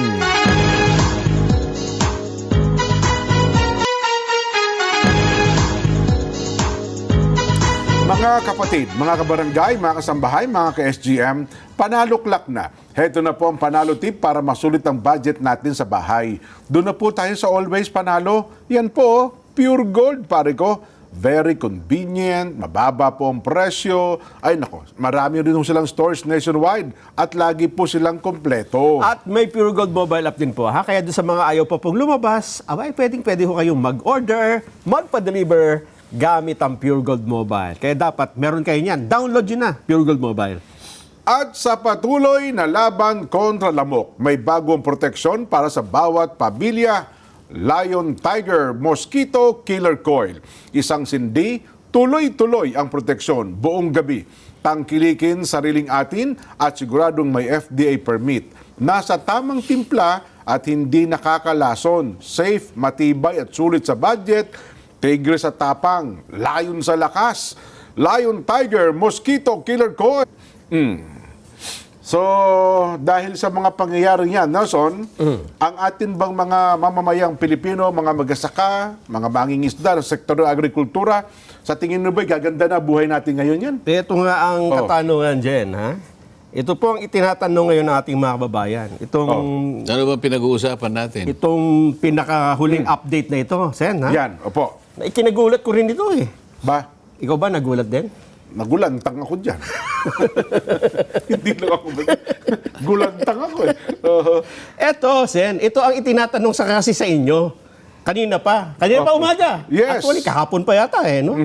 Mga kapatid, mga kabarangay, mga kasambahay, mga ka-SGM, panaluklak na. Heto na po ang panalo tip para masulit ang budget natin sa bahay. Doon na po tayo sa Always Panalo. Yan po, pure gold, pare ko. Very convenient, mababa po ang presyo. Ay nako, marami rin silang stores nationwide at lagi po silang kompleto. At may Pure Gold mobile app din po, ha? Kaya doon sa mga ayaw pa pong lumabas, abay, pwede ho kayong mag-order, magpa-deliver gamit ang Pure Gold mobile. Kaya dapat meron kayo niyan. Download yun na, Pure Gold mobile. At sa patuloy na laban kontra lamok, may bagong proteksyon para sa bawat pamilya. Lion Tiger Mosquito Killer Coil. Isang sindi, tuloy-tuloy ang proteksyon buong gabi. Tangkilikin sariling atin at siguradong may FDA permit. Nasa tamang timpla at hindi nakakalason. Safe, matibay at sulit sa budget. Tigre sa tapang, layon sa lakas. Lion Tiger Mosquito Killer Coil. So, dahil sa mga pangyayaring yan, Nelson, ang atin bang mga mamamayang Pilipino, mga magsasaka, mga mangingisda sa sektor ng agrikultura, sa tingin mo ba'y gaganda na buhay natin ngayon yan? Ito nga ang katanungan dyan, ha? Ito po ang itinatanong ngayon ng ating mga kababayan. Ano ba pinag-uusapan natin? Itong pinakahuling update na ito, Sen, ha? Yan, opo. Ikinagulat ko rin ito, eh. Ba? Ikaw ba nagulat din? Nagulantang ako dyan. Hindi lang ako. Gulantang ako eh. Eto, Sen, ito ang itinatanong kasi sa inyo. Kanina pa umaga. Yes. Actually, kahapon pa yata no?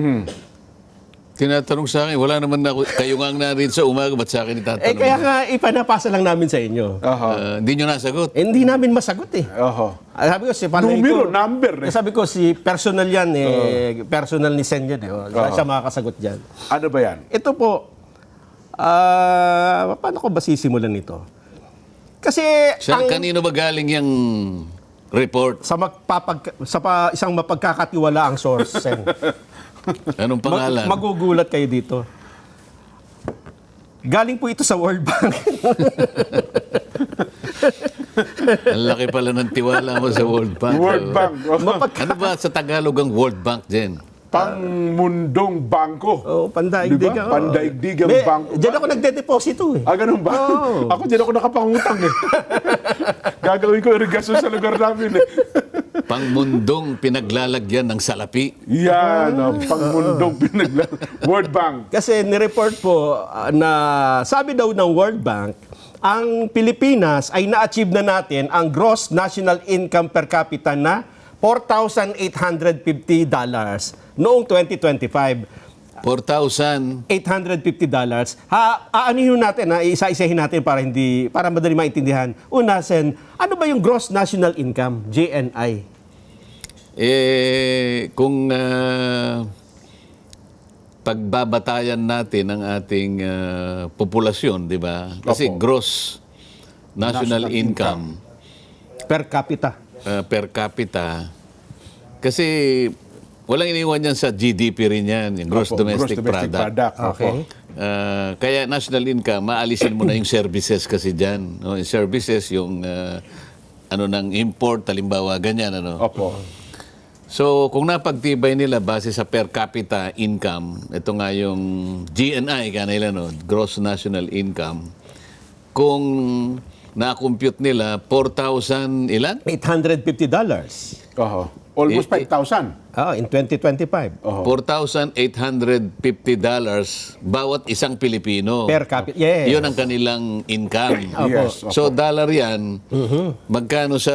Tinatanong sa akin, wala naman ako, kayo nga narin sa umaga, ba't sa akin itatanong? Kaya nga, ipanapasa lang namin sa inyo. Hindi nyo nasagot. Hindi namin masagot eh. Sabi ko, si Panay Numero, ko, number eh. Sabi ko, si personal yan personal ni Sen yan siya makakasagot dyan. Ano ba yan? Ito po, paano ko ba sisimulan ito? Kasi, Kanino ba galing yung report? isang mapagkakatiwala ang source, Sen. Anong pangalan? Magugulat kayo dito. Galing po ito sa World Bank. Ang laki pala ng tiwala mo sa World Bank. World Bank. Ano ba sa Tagalog ang World Bank, Jen? Pangmundong bangko. Pandaigdigang. Diba? Pandaigdigang bangko. Diyan ako nagde-deposito eh. Ganun ba? Ako diyan ako nakapangutang eh. Gagawin ko irigasyon sa lugar namin eh. Pangmundong pinaglalagyan ng salapi. Yan, pangmundong World Bank. Kasi nireport po na sabi daw ng World Bank, ang Pilipinas ay na-achieve na natin ang gross national income per capita na $4,850 noong 2025. $4,000. $850. Aanihin natin, isa-isahin natin para madali maintindihan. Una, Sen, ano ba yung gross national income, GNI? Kung pagbabatayan natin ang ating populasyon, di ba? Kasi gross national income Per capita. per capita. Kasi walang iniwan yan sa GDP rin yan, yung gross Opo, domestic product. Okay. Kaya national income, maalisin mo na yung services kasi dyan. No? Yung services, yung ano ng import, halimbawa, ganyan. Ano? Opo. So, kung napagtibay nila base sa per capita income, ito nga yung GNI, kanila, no? Gross National Income, kung na-compute nila, 4,000 ilan? $850. Oho. Almost 5,000. In 2025. $4,850 bawat isang Pilipino. Per capita. Yes. Yun ang kanilang income. Yes. So, dollar yan, magkano sa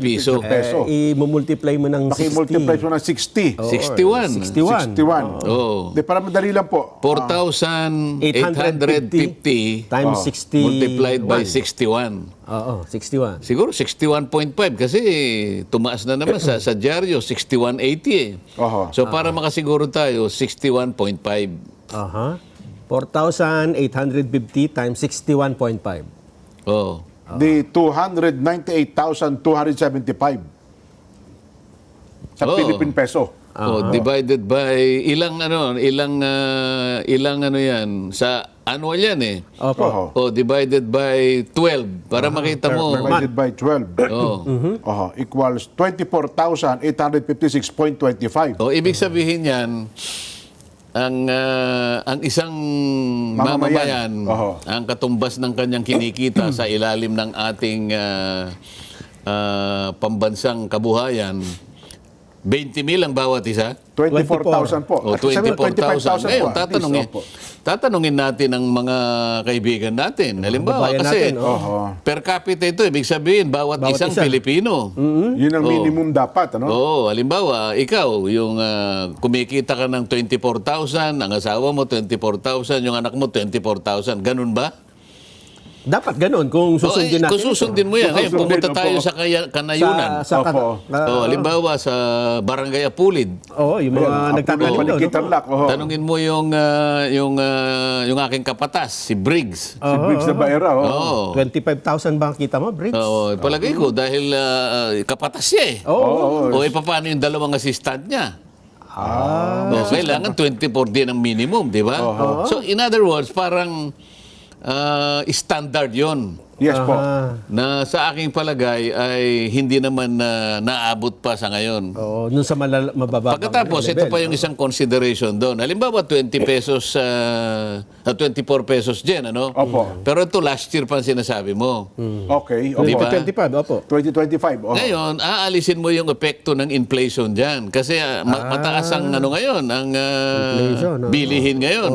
piso? Peso. I-multiply mo ng 60. Paki-multiply mo ng 60. 61. 61. Oo. Di, para madali lang po. 4,850 times 60. multiplied by 61. Oo, 61. Siguro 61.5 kasi tumaas na naman sa dyaryo, 61.80 eh. Oho. So para makasiguro tayo, 61.5. Aha. 4,850 times 61.5. Oh. Di 298,275 sa Oo. Philippine peso. Oh, divided by ilang ano yan sa annual yan eh. Opo. Oho. Oh, divided by 12 para makita mo. Divided by 12. Oh. Oho. Equals 24,856.25. Oh, ibig sabihin yan ang isang mamamayan, Oho. ang katumbas ng kanyang kinikita sa ilalim ng ating pambansang kabuhayan, 20,000 ang bawat isa. 24,000 po. O, At sabi mo, 24,000. Ngayon, po, at least. Opo. tatanungin natin ang mga kaibigan natin. Halimbawa, kababayan kasi natin, per capita ito, ibig sabihin, bawat isang isa. Pilipino. Yun ang minimum dapat, ano? Oo, halimbawa, ikaw, yung kumikita ka ng 24,000, ang asawa mo 24,000, yung anak mo 24,000. Ganun ba? Dapat ganun kung susundin natin. Kung susundin mo yan, ngayon, Susundin, pumunta tayo opo. sa Kanayunan. Opo. Halimbawa, sa Barangay Apulid. Oo, yung mga nagtatanong doon. Panikitarlak. Oho. Tanungin mo yung aking kapatas, si Briggs. Si Briggs na Baera. Oo. 25,000 ba ang kita mo, Briggs? Oo, palagay ko dahil kapatas niya eh. Oo. O paano yung dalawang assistant niya? Kailangan 24 din ang minimum, di ba? So in other words, parang standard yon Yes po. na sa aking palagay ay hindi naman naabot pa sa ngayon. Oo, nun sa mabababang Pagkatapos, ito pa yung isang consideration doon. Halimbawa, 20 pesos, 24 pesos dyan, ano? Opo. Pero ito last year pa ang sinasabi mo. Okay. Opo. Di ba? 25, opo. 2025. Oho. Ngayon, aalisin mo yung epekto ng inflation dyan. Kasi mataas ang ano ngayon, ang Inflation, bilihin ngayon.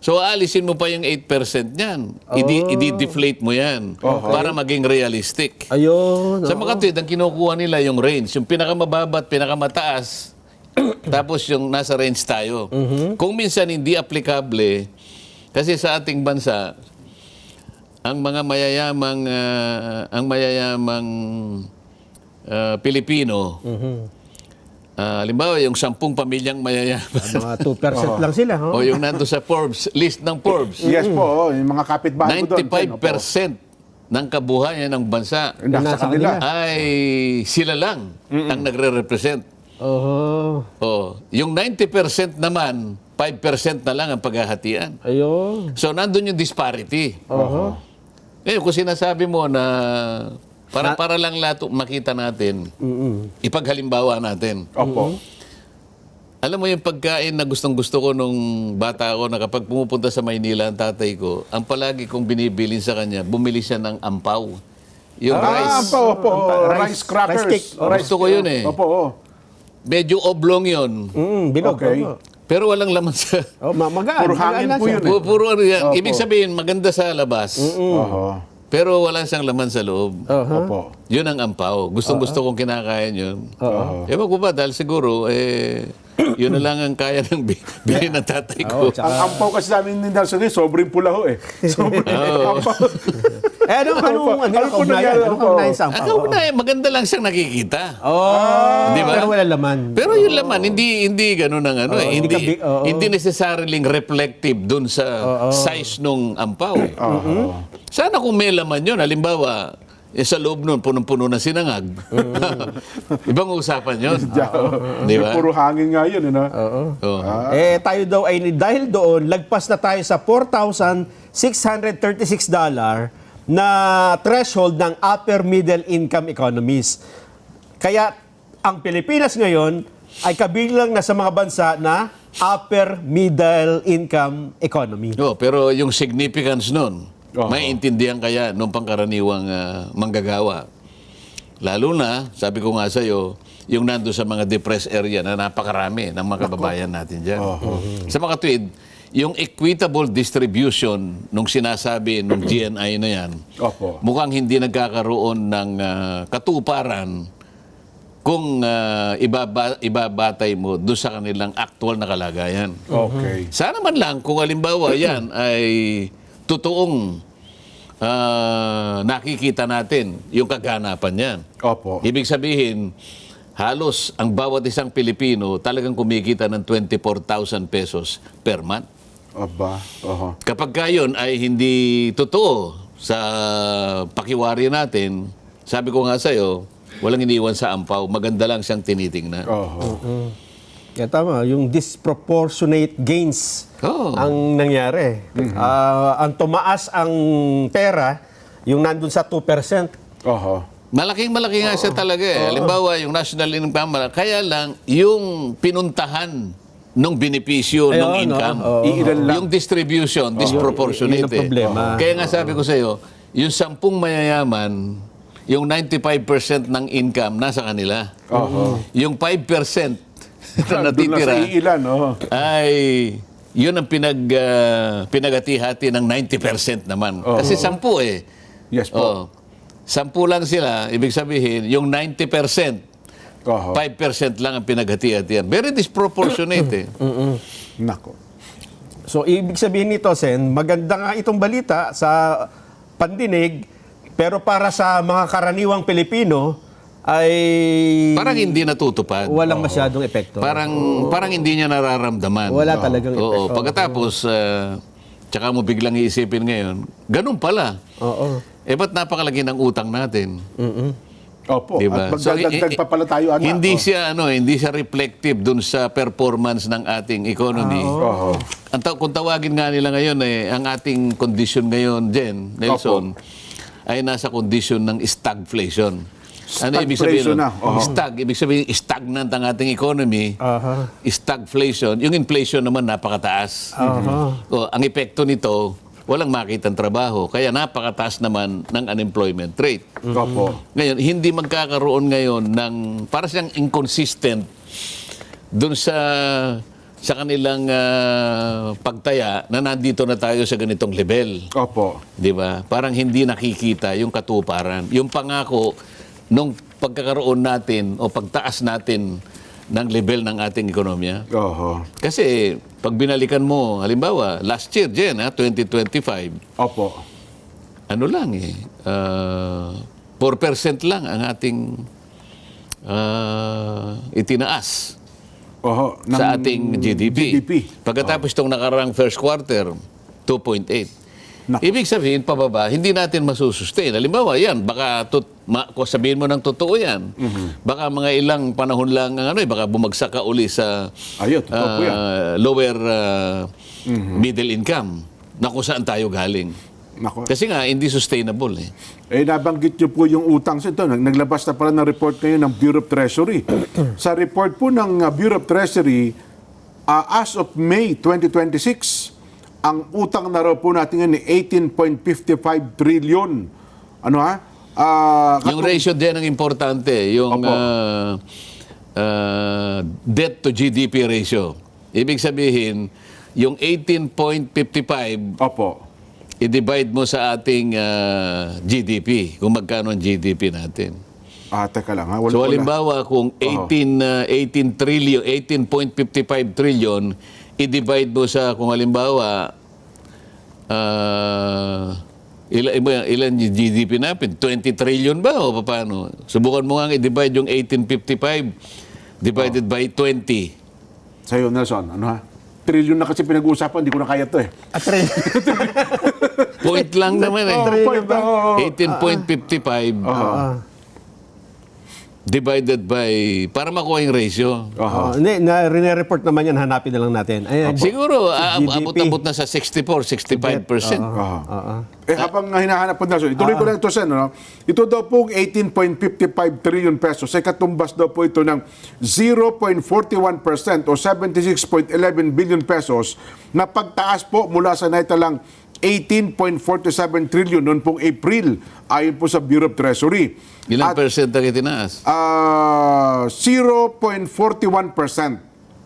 So, aalisin mo pa yung 8% niyan. I-deflate mo yan para maging realistic. Ayun. Sa mga tuwid, ang kinukuha nila yung range. Yung pinakamababa at pinakamataas, tapos yung nasa range tayo. Kung minsan hindi applicable, kasi sa ating bansa, ang mga mayayamang Pilipino, halimbawa yung 10 pamilyang mayayaman, Mga 2% lang sila. o yung nando sa Forbes, list ng Forbes, Yes po. Yung mga kapitbahay ko doon. 95% ng kabuhayan ng bansa Nasa kanila. ay sila lang ang nagre-represent. Oo. Oh, yung 90% naman, 5% na lang ang paghahatian. Ayun. So, nandun yung disparity. Oo. Ngayon, kung sinasabi mo na para lang lahat makita natin, ipaghalimbawa natin. Opo. Alam mo yung pagkain na gustong-gusto ko nung bata ako na kapag pumupunta sa Maynila ang tatay ko, ang palagi kong binibilin sa kanya, bumili siya ng ampaw. Yung rice. Opo. Rice crackers. rice cake. Gusto ko yun eh. Opo. Medyo oblong yun. Bilog. Okay. opo. Pero walang laman sa... Magaan. Puro hangin magaan po lang yun siya. Puro ano yan. Opo. Ibig sabihin, maganda sa labas. Oho. Pero wala siyang laman sa loob. Opo. Yun ang ampaw. Gustong-gusto kong kinakain yun. Ewan ko ba, dahil siguro, yun na lang ang kaya ng bilhin ng tatay ko. Ang ampaw kasi sa amin ni Nelson sobrang pula ho eh. Sobrang ampaw. Anong po nangyari? Anong kaugnayan sa Ang ampaw? kauna, maganda lang siyang nakikita. Oh, Di ba? pero wala laman. Pero yung laman, hindi ganun ang ano. hindi ka big- oo. Hindi necessarily reflective dun sa size nung ampaw. Sana kung may laman yun, halimbawa, sa loob nun, punong-puno na sinangag. Ibang usapan yun. Di ba? Puro hangin nga yun. Ano? Oo. Tayo daw ay dahil doon, lagpas na tayo sa $4,636 na threshold ng upper middle income economies. Kaya ang Pilipinas ngayon ay kabilang na sa mga bansa na upper middle income economy. Pero yung significance nun, maiintindihan kaya nung pangkaraniwang manggagawa. Lalo na, sabi ko nga sa'yo, yung nando sa mga depressed area na napakarami ng mga kababayan natin dyan. Sa mga tweet, yung equitable distribution nung sinasabi nung GNI na yan, mukhang hindi nagkakaroon ng katuparan kung ibabatay mo doon sa kanilang actual na kalagayan. Okay. Sana man lang kung halimbawa yan ay totoong nakikita natin yung kaganapan yan. Opo. Ibig sabihin, halos ang bawat isang Pilipino talagang kumikita ng 24,000 pesos per month. Aba. Kapag kayon ay hindi totoo sa pakiwari natin, sabi ko nga sa'yo, walang iniwan sa ampaw, maganda lang siyang tinitingnan. Kaya tama, yung disproportionate gains ang nangyari. Ang tumaas ang pera, yung nandun sa 2%. Malaking-malaki nga siya talaga eh. Halimbawa, yung national income, kaya lang yung pinuntahan nung benepisyo, nung income, yung distribution, disproportionate. Yun ang problema. Kaya nga sabi ko sa iyo, yung 10 mayayaman, yung 95% ng income nasa kanila. Yung 5% na natitira ay yun ang pinagati-hati ng 90% naman. Kasi 10 eh. Yes po. 10 lang sila, ibig sabihin, yung 90%, 5% lang ang pinaghati-hatian. Very disproportionate eh. Nako. So, ibig sabihin nito, Sen, maganda nga itong balita sa pandinig, pero para sa mga karaniwang Pilipino, ay Parang hindi natutupad. walang masyadong epekto. Parang hindi niya nararamdaman. Wala talagang epekto. Pagkatapos, tsaka mo biglang iisipin ngayon, ganun pala. Ba't napakalaki ng utang natin? Opo. Diba? At magdadagdag pa pala tayo, anak. Hindi siya reflective dun sa performance ng ating economy. Kung tawagin nga nila ngayon ang ating condition ngayon, Jen, Nelson, ay nasa condition ng stagflation. Ano ibig sabihin? Ibig sabihin stagnant ang ating economy. Stagflation. Yung inflation naman napakataas. Ang epekto nito, walang makitang trabaho. Kaya napakataas naman ng unemployment rate. Ngayon, hindi magkakaroon ngayon ng, para siyang inconsistent dun sa kanilang pagtaya na nandito na tayo sa ganitong level. Di ba? Parang hindi nakikita yung katuparan. Yung pangako nung pagkakaroon natin o pagtaas natin ng level ng ating ekonomiya. Kasi pag binalikan mo, halimbawa, last year, Jen, 2025, ano lang 4% lang ang ating itinaas sa ating GDP. Pagkatapos itong nakarang first quarter, 2.8. Ibig sabihin, pababa, hindi natin masusustain. Halimbawa, yan, baka kung sabihin mo ng totoo yan, baka mga ilang panahon lang, baka bumagsak ka uli sa lower middle income na kung saan tayo galing. Kasi nga, hindi sustainable Nabanggit niyo po yung utang. Ito, naglabas na pala ng report ngayon ng Bureau of Treasury. Sa report po ng Bureau of Treasury, as of May 2026, ang utang na raw po natin ngayon 18.55 trillion. Yung ratio din ang importante, yung debt to GDP ratio. Ibig sabihin, yung 18.55 i-divide mo sa ating GDP, kung magkano ang GDP natin. Teka lang. So halimbawa, kung 18.55 trillion, i-divide mo sa, kung halimbawa, ilan yung GDP natin? 20 trillion ba o paano? Subukan mo nga i-divide yung 1855 divided by 20. Sa'yo, Nelson, trillion na kasi pinag-uusapan, hindi ko na kaya to eh. At rin. Point lang naman eh. Point, oo. 18.55 divided by, para makuha yung ratio. Hindi, na-report naman yan, hanapin na lang natin. Ayan, Siguro, GDP. abot-abot na sa 64-65%. Habang hinahanap po na, ituloy ko lang ito, Sen. No? Ito daw pong 18.55 trillion pesos ay katumbas daw po ito ng 0.41% o 76.11 billion pesos na pagtaas po mula sa naitalang 18.47 trillion noon pong April ayon po sa Bureau of Treasury. Ilang At, percent ang itinaas? 0.41%.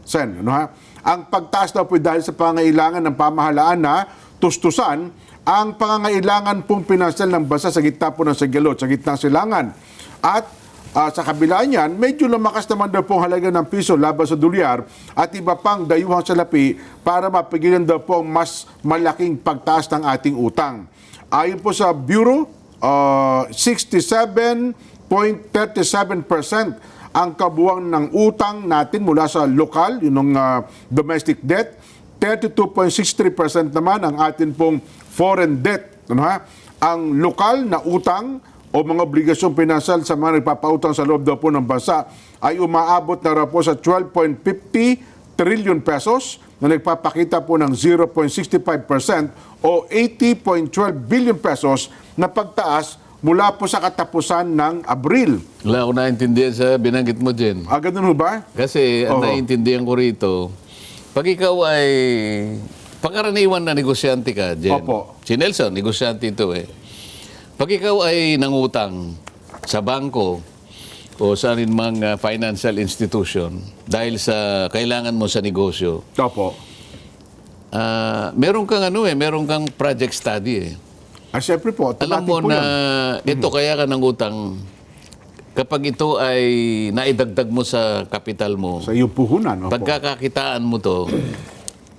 Sen, ano ha? Ang pagtaas daw po dahil sa pangangailangan ng pamahalaan na tustusan ang pangangailangan pong pinansyal ng bansa sa gitna po ng sagalot, sa gitna ng silangan. At sa kabila niyan, medyo lumakas naman daw pong halaga ng piso laban sa dolyar at iba pang dayuhang salapi para mapigilan daw po ang mas malaking pagtaas ng ating utang. Ayon po sa Bureau, 67.37% ang kabuuan ng utang natin mula sa lokal, yun ang domestic debt. 32.63% naman ang atin pong foreign debt. Ano ha? Ang lokal na utang o mga obligasyong pinansyal sa mga nagpapautang sa loob daw po ng bansa ay umaabot na raw po sa 12.50 trillion pesos na nagpapakita po ng 0.65% o 80.12 billion pesos na pagtaas mula po sa katapusan ng Abril. Wala ko naintindihan sa binanggit mo, Jen. Ganun ho ba? Kasi ang naintindihan ko rito, pag ikaw ay pangkaraniwan na negosyante ka, Jen. Opo. Si Nelson, negosyante ito eh. Pag ikaw ay nangutang sa bangko o sa anumang financial institution dahil sa kailangan mo sa negosyo, Opo. meron kang meron kang project study eh. Siyempre po, Alam mo automatic po na yun. ito kaya ka nangutang kapag ito ay naidagdag mo sa kapital mo, Sa iyong puhunan. Opo. pagkakakitaan mo to,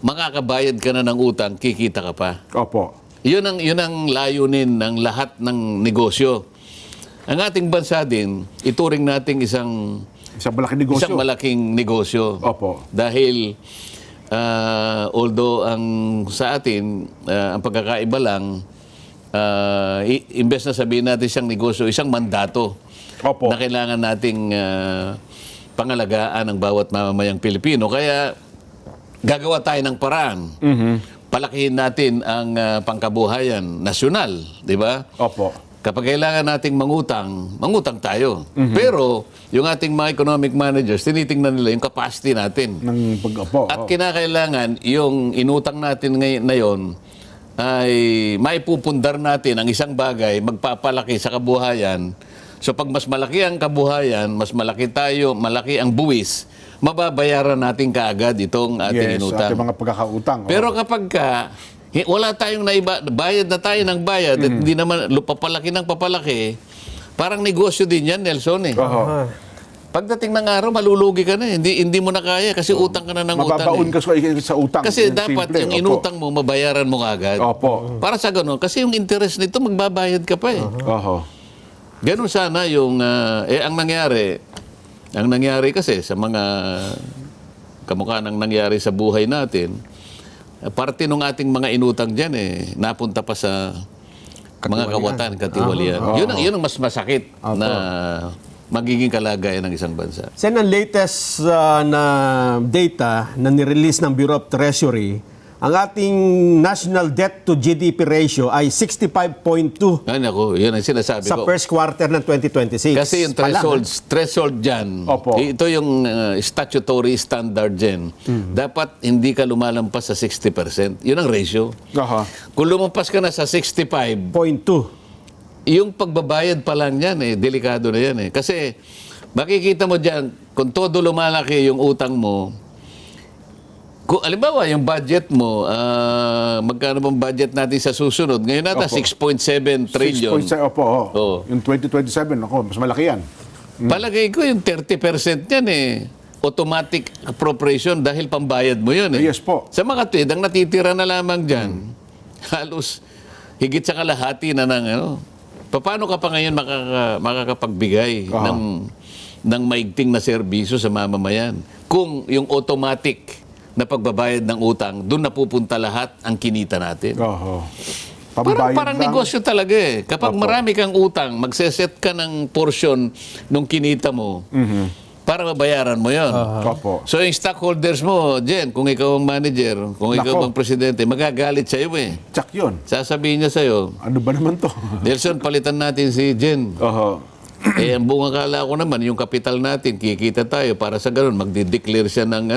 makakabayad ka na ng utang, kikita ka pa. Opo. Yun ang layunin ng lahat ng negosyo. Ang ating bansa din, ituring nating isang Malaking negosyo. isang malaking negosyo. Opo. Dahil although sa atin ang pagkakaiba lang, imbes na sabihin natin isang negosyo, isang mandato Opo. na kailangan nating pangalagaan ng bawat mamamayang Pilipino. Kaya gagawa tayo ng paraan. Palakihin natin ang pangkabuhayan nasyonal, di ba? Opo. Kapag kailangan nating mangutang tayo. Pero yung ating mga economic managers, tinitingnan nila yung capacity natin. Ng pag-opo. At kinakailangan yung inutang natin ngayon ay maipupundar natin ang isang bagay, magpapalaki sa kabuhayan. So pag mas malaki ang kabuhayan, mas malaki tayo, malaki ang buwis, mababayaran natin kaagad itong ating inutang. ating mga pagkakautang. Pero kapag wala tayong bayad na tayo ng bayad at hindi naman papalaki ng papalaki, parang negosyo din yan, Nelson eh. Pagdating ng araw, malulugi ka na. Hindi mo na kaya kasi utang ka na ng utang. Mababaon ka sa utang. Kasi Yung dapat simple. yung Opo. inutang mo, mabayaran mo kaagad. Opo. Para sa ganun. Kasi yung interest nito, magbabayad ka pa eh. Oho. Ganun sana yung... ang nangyari kasi sa mga kamukha ng nangyari sa buhay natin, parte ng ating mga inutang dyan napunta pa sa mga kawatan, katiwalian. Yun ang mas masakit na magiging kalagayan ng isang bansa. Sen, ang latest na data na nirelease ng Bureau of Treasury, ang ating national debt to GDP ratio ay 65.2 Ay, naku, yun ang sinasabi sa ko. first quarter ng 2026. Kasi yung threshold dyan, Opo. ito yung statutory standard dyan. Dapat hindi ka lumalampas sa 60%. Yun ang ratio. Aha. Kung lumampas ka na sa 65, 0.2. yung pagbabayad pa lang yan, delikado na yan. Kasi makikita mo dyan, kung todo lumalaki yung utang mo, kung alimbawa, yung budget mo, magkano bang budget natin sa susunod? Ngayon nata, Opo. 6.7 trillion. 6.7, opo. Oo. Yung 2027, ako, mas malaki yan. Palagay ko yung 30% yan automatic appropriation dahil pambayad mo yun Yes po. Sa mga tuwid, ang natitira na lamang dyan, halos higit sa kalahati na ng paano ka pa ngayon makakapagbigay ng maigting na serbisyo sa mamamayan kung yung automatic na pagbabayad ng utang, doon napupunta lahat ang kinita natin. Oho. Parang lang. negosyo talaga eh. Kapag Opo. marami kang utang, magseset ka ng portion nung kinita mo para mabayaran mo yon. Opo. So yung stockholders mo, Jen, kung ikaw ang manager, kung ikaw Nako. ang presidente, magagalit sa'yo eh. Tsak yun. Sasabihin niya sa'yo, Ano ba naman to? Nelson, palitan natin si Jen. Oho. Ang buong akala ko naman, yung kapital natin, kikita tayo para sa ganun, magdi-declare siya ng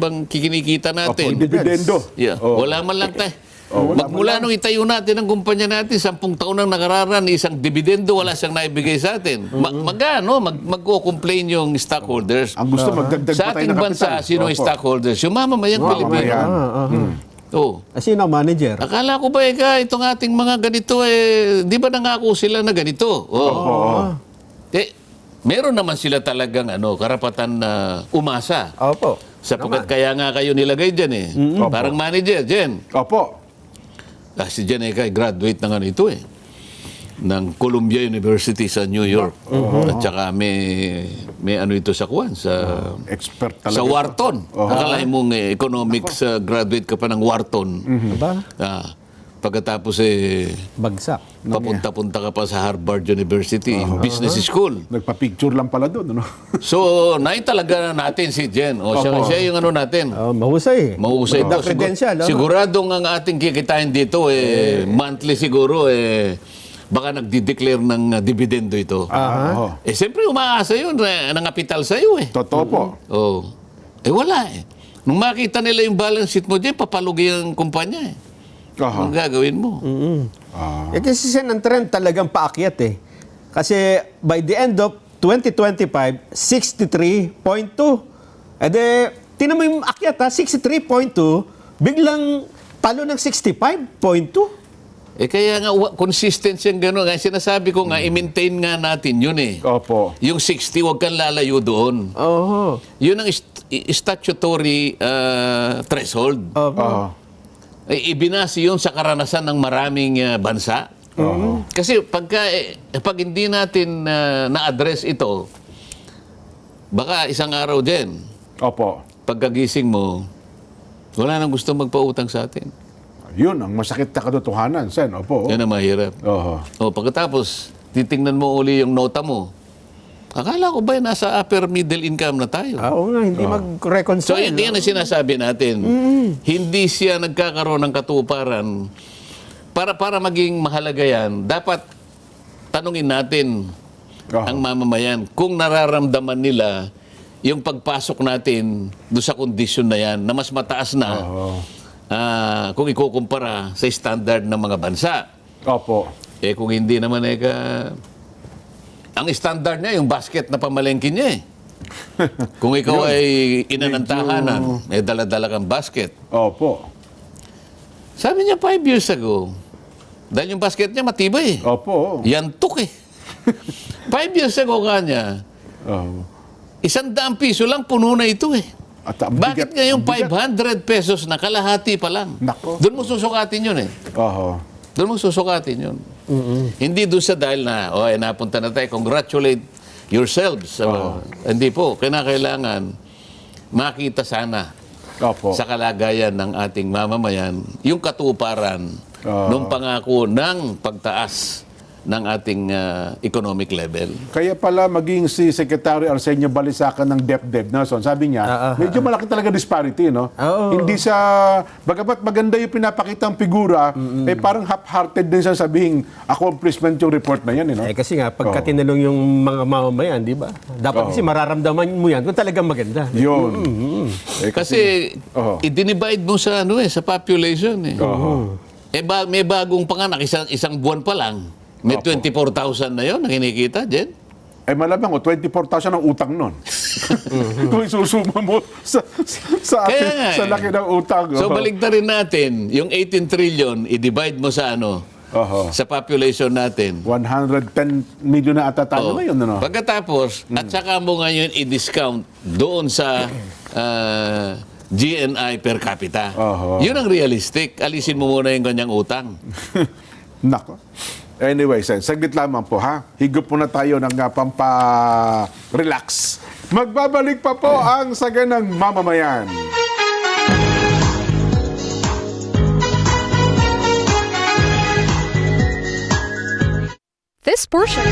bang kikinikita Opo, natin. dividendo. Yeah. Oh. Wala man lang tayo. Wala man Magmula lang. nung itayo natin ang kumpanya natin, 10 taon nang nakararaan, isang dividendo wala siyang naibigay sa atin. Magko-complain yung stockholders. Ang gusto magdagdag Sa pa tayo ating ng bansa, kapital. sino yung Opo. stockholders? Yung mamamayang Pilipino. Mamamayan. Oh. Sino ang manager? Akala ko ba itong ating mga ganito di ba nangako sila na ganito? Opo. Meron naman sila talagang karapatan na umasa. Opo. Sapagkat kaya nga kayo nilagay dyan eh. Opo. Parang manager, Jen. Opo. Si Jen ay graduate ng ito eh. Ng Columbia University sa New York. At saka may ito sa Kwan, sa Expert talaga. sa Wharton. Akalain mong economics graduate ka pa ng Wharton. Aba, Pagkatapos bagsak. papunta-punta ka pa sa Harvard University, Business School. Nagpa-picture lang pala doon. Ano? So, nain talaga natin si Jen. Siya yung natin. Mahusay. Mahusay The ito. credential. Siguradong ang ating kikitain dito, monthly siguro, baka nagdi-declare ng dividendo ito. Oho. Siyempre, umaasa yun, nangapital sa'yo eh. Totoo po. Oh. Wala eh. Nung makita nila yung balance sheet mo dyan, papalugi ang kumpanya eh. Oho. Ang gagawin mo? Kasi siya ng trend talagang paakyat eh. Kasi by the end of 2025, 63.2. Tinan mo yung akyat 63.2, biglang talo ng 65.2. Kaya nga, consistent siyang gano'n. Kaya sinasabi ko nga, i-maintain nga natin yun eh. Opo. Yung 60, huwag kang lalayo doon. Oho. Yun ang statutory threshold. Oho. Ibinasi yun sa karanasan ng maraming bansa. Kasi pag hindi natin na-address ito, baka isang araw din, Opo. pagkagising mo, wala nang gusto magpautang sa atin. Yun, ang masakit na katotohanan, Sen. Opo. Yan ang mahirap. Oho. Pagkatapos, titingnan mo uli yung nota mo. Akala ko ba nasa upper middle income na tayo? Oo nga, hindi So, mag-reconcile. yan ang sinasabi natin. Hindi siya nagkakaroon ng katuparan. Para maging mahalaga yan, dapat tanungin natin ang mamamayan kung nararamdaman nila yung pagpasok natin doon sa kondisyon na yan na mas mataas na kung ikukumpara sa standard ng mga bansa. Opo. Kung hindi naman ang standard niya, yung basket na pamalengke niya eh. Kung ikaw ay inanantahanan, may dala-dala kang basket. Opo. Sabi niya 5 years ago, dahil yung basket niya matibay eh. Opo. Yantok eh. 5 years ago kanya, Oho. 100 piso lang puno na ito eh. At ang Bakit bigat- ngayon ang bigat. 500 pesos na kalahati pa lang? Nako. Doon mo susukatin yun eh. Oho. Doon mo susukatin yun. Hindi doon sa dahil na, napunta na tayo, congratulate yourselves. Hindi po, kinakailangan makita sana Opo. sa kalagayan ng ating mamamayan yung katuparan ng pangako ng pagtaas ng ating economic level. Kaya pala maging si Secretary Arsenio Balisacan ng DepEd, Nelson, sabi niya, medyo malaki talaga disparity, no? Oo. Hindi sa, bagamat maganda yung pinapakitang figura, parang half-hearted din siya sabihin accomplishment yung report na yan, no? Kasi nga, pagka tinanong yung mga mamamayan, di ba? Dapat kasi mararamdaman mo yan kung talagang maganda. Yun. Kasi i-divide mo sa sa population eh. May bagong panganak isang buwan pa lang. May 24,000 na yon na kinikita, Jen. Malamang, 24,000 ang utang nun. Kung isusuma mo sa Kaya nga sa laki ng utang. So baligtarin natin, yung 18 trillion, i-divide mo sa sa population natin. 110 million na ata tayo ngayon, no? Pagkatapos, at saka mo ngayon i-discount doon sa GNI per capita. Yun ang realistic. Alisin mo muna yung kanyang utang. Nako. Anyway, Sen, saglit lamang po, ha? Higop muna tayo ng pampa-relax Magbabalik pa po ang Saganang Mamamayan. This portion.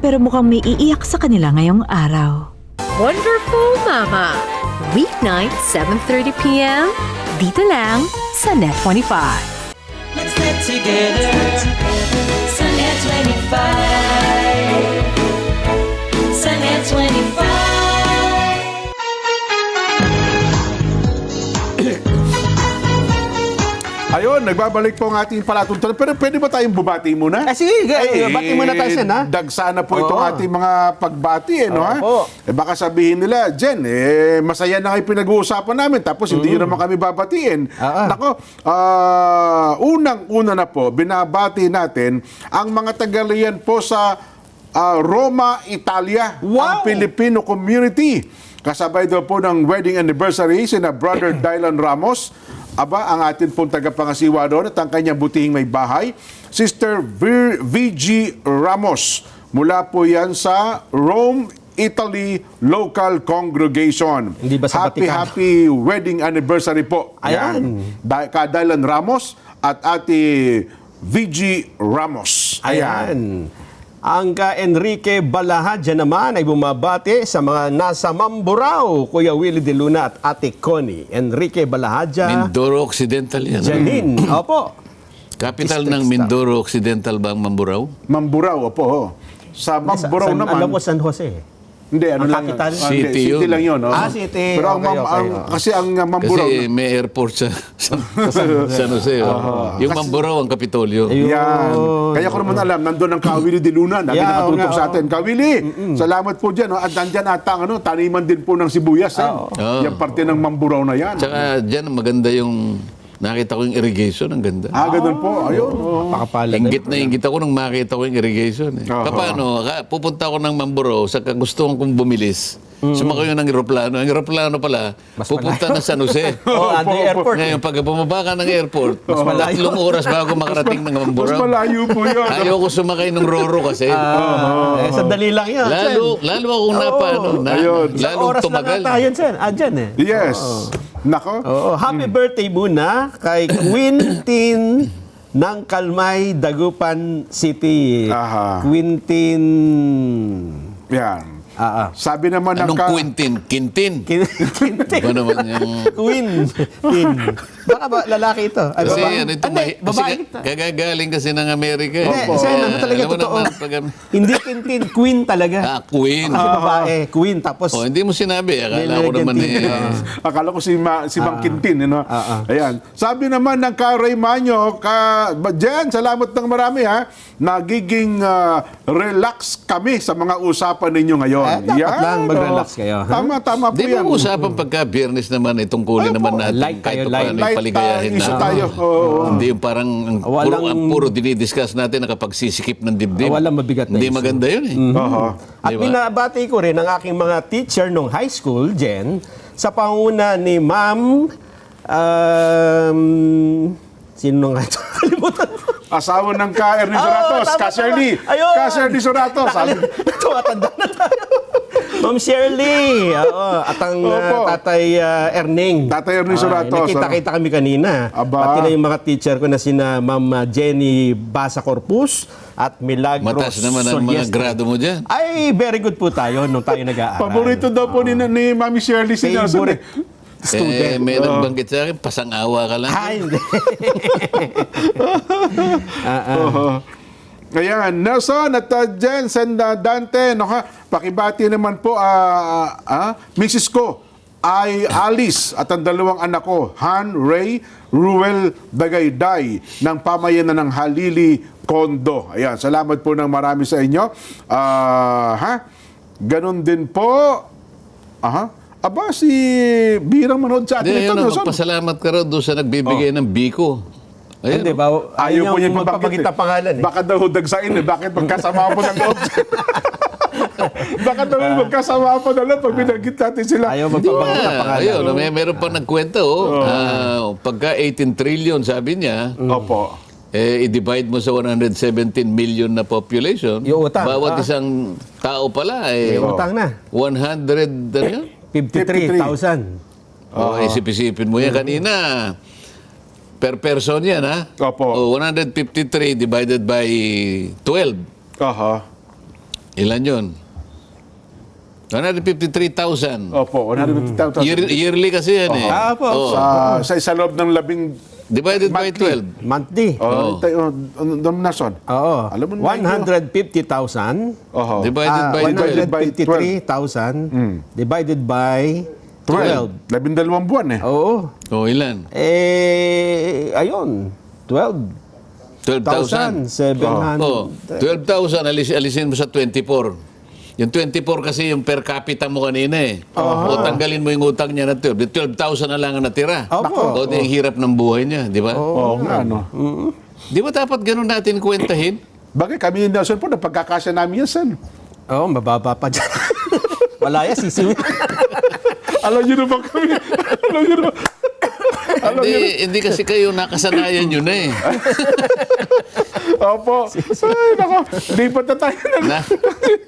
Pero mukhang may iiyak sa kanila ngayong araw. Wonderful Mama. Weeknight, 7:30 p.m. Dito lang sa Net 25. Let's get together. Sunday 25. Sunday 25. Ayun, nagbabalik po ang ating palatuntunan. Pero pwede ba tayong bumati muna? Sige, bati muna tayo sen, ha? Dagsana po itong ating mga pagbati, no? Ha? Opo. Baka sabihin nila, Jen, masaya na kayo pinag-uusapan namin, tapos hindi naman kami babatiin. Nako, unang-una na po, binabati natin ang mga tagalian po sa Roma, Italia, ang Filipino community. Kasabay daw po ng wedding anniversary sina Brother Dylan Ramos, ang atin pong tagapangasiwa doon at ang kanyang butihing may bahay, Sister VG Ramos. Mula po yan sa Rome, Italy Local Congregation. Hindi ba sa Vatican? Happy wedding anniversary po. Ayan. Ka Dylan Ramos at Ate VG Ramos. Ayan. Ang Enrique Balahadja naman ay bumabati sa mga nasa Mamburao, Kuya Willie De Luna at Ate Connie. Enrique Balahadja, Mindoro Occidental yan. Janine. Opo. Capital ng Mindoro Occidental ba ang Mamburao? Mamburao, opo. Sa Mamburao naman. Alam ko San Jose. Hindi, ano Ang lang. capital? Hindi, City yun. city lang yun. No? City. Pero Okay. kasi ang Mamburao. Kasi may airport sa San Jose. Yung Mamburao ang Kapitolyo. Yan. Kaya ko naman alam, nandun ang Kawili de Luna. Lagi Yeah, nakatutok oo, sa atin. Kawili, salamat po dyan. No? At nandyan ata ang taniman din po ng sibuyas. Yung parte ng Mamburao na yan. Tsaka dyan maganda yung nakita ko yung irrigation, ang ganda. Ganun po. Ayun. Pakapala. Ingit ako nung makita ko yung irrigation. Paano? Pupunta ako ng Mamburao sa kagustuhan kong bumilis. Sumakay yun ng eroplano. Ang eroplano pala, pupunta na San Jose. Andre Airport. Ngayon, pag bumaba ka ng airport, 3 oras bago makarating ng Mas Mamburao. malayo po yun. Ayaw ko sumakay ng Roro kasi. Sandali lang yan. Lalo akong Ayun. lalo Oras tumagal. lang ata yun, Sen. Dyan eh. Yes. Nako. Happy birthday muna kay Quintin ng Kalmay, Dagupan City. Quintin. Yan. Sabi naman ng Anong Quintin? Quintin? Quintin. Ba naman yung... Quintin. Baka ba lalaki ito? Ay, Kasi babae? ano ito, Hindi, babae ito. kagagaling kasi ng Amerika. Hindi, Sen, ano talaga Alam mo totoo? naman, pag- Hindi Quintin, Queen talaga. Queen. Kasi babae, Queen. Tapos, Hindi mo sinabi. Akala ko naman Akala ko si Mang Quintin, you know? Ayan. Sabi naman ng Karay Manyo, Jen, salamat ng marami ha. Nagiging relax kami sa mga usapan ninyo ngayon. dapat lang mag-relax kayo. Ha? Tama po Di ba yan. usapan pagka biyernes naman tungkulin naman natin Light kahit tayo, pa paano light. paligayahin issue natin. tayo. Oo. Hindi yung parang ang puro dinidiscuss natin nakapagsisikip ng dibdib. Walang mabigat na Hindi issue. maganda yun eh. At Diba? binabati ko rin ang aking mga teacher nung high school, Jen, sa panguna ni Ma'am, sino nga ito? Kalimutan ko. Asawa ng Ka-Ernie Soratos, tama, Ka Shirley. tama. Ayun. Ka Shirley Soratos. Tumatanda na tayo. Ma'am Shirley. At ang Opo. Tatay Erning. Tatay Erning Soratos, Nakita-kita kami kanina. Aba. Pati na yung mga teacher ko na sina Ma'am Jenny Basa Corpus at Milagros Mataas naman ang mga Soliestre. grado mo dyan. Ay, very good po tayo nung tayo nag-aaral. Paborito daw po ni Mami Shirley si Nelson. Favorite student. May nagbanggit sa akin, pasang-awa ka lang. Ay, hindi. Ayan, Nelson at Jen and Dante, pakibati naman po, Mrs. ko, ay Alice at ang dalawang anak ko, Han, Ray, Ruel Dagayday ng pamayanan ng Halili Kondo. Ayan, salamat po ng marami sa inyo. Ganon din po. Aba, si Birang manood sa atin Hindi, ito. yun, No? So, magpasalamat ka rin doon sa nagbibigay ng biko. Ayun. Hindi ba? ayaw po niya magpapakita pangalan eh. Baka daw dagsain eh. Bakit magkasama po ng loob? Baka daw magkasama po ng loob pag binanggit natin sila. Ayaw magpapakita pangalan. Ayun, meron pa nagkwento. Pagka 18 trillion, sabi niya, Opo. i-divide mo sa 117 million na population, Yung utang. bawat isang tao pala, May utang na. 100, ano yun? 53,000. Isip-isipin mo yan kanina. Per person yan, ha? Opo. 153 divided by 12. Ilan yun? 153,000. Opo, 150,000. Yearly kasi yan eh. Opo. Sa isa loob ng Divided by 12. Monthly. Nason. Oo. Alam mo, 150,000. Divided by 12. 153,000 divided by 12. 12 buwan eh. Oo. Ilan? Ayun. 12,000. 12,700. 12,000, alisin mo sa 24. Yung 24 kasi yung per capita mo kanina eh. O tanggalin mo yung utang niya na 12. 12,000 na lang ang natira. Opo. O yung hirap ng buhay niya, di ba? Oo nga, no. Di ba dapat ganun natin kwentahin? Bagay, kami yung Nelson po, napagkakasya namin yan, Sen. Oo, mababa pa dyan. Wala yan, sisiwi. Alam niyo naman kami. Alam niyo naman. Hindi kasi kayo nakasanayan yun na eh. Opo. Ay, nako. Lipat na tayo.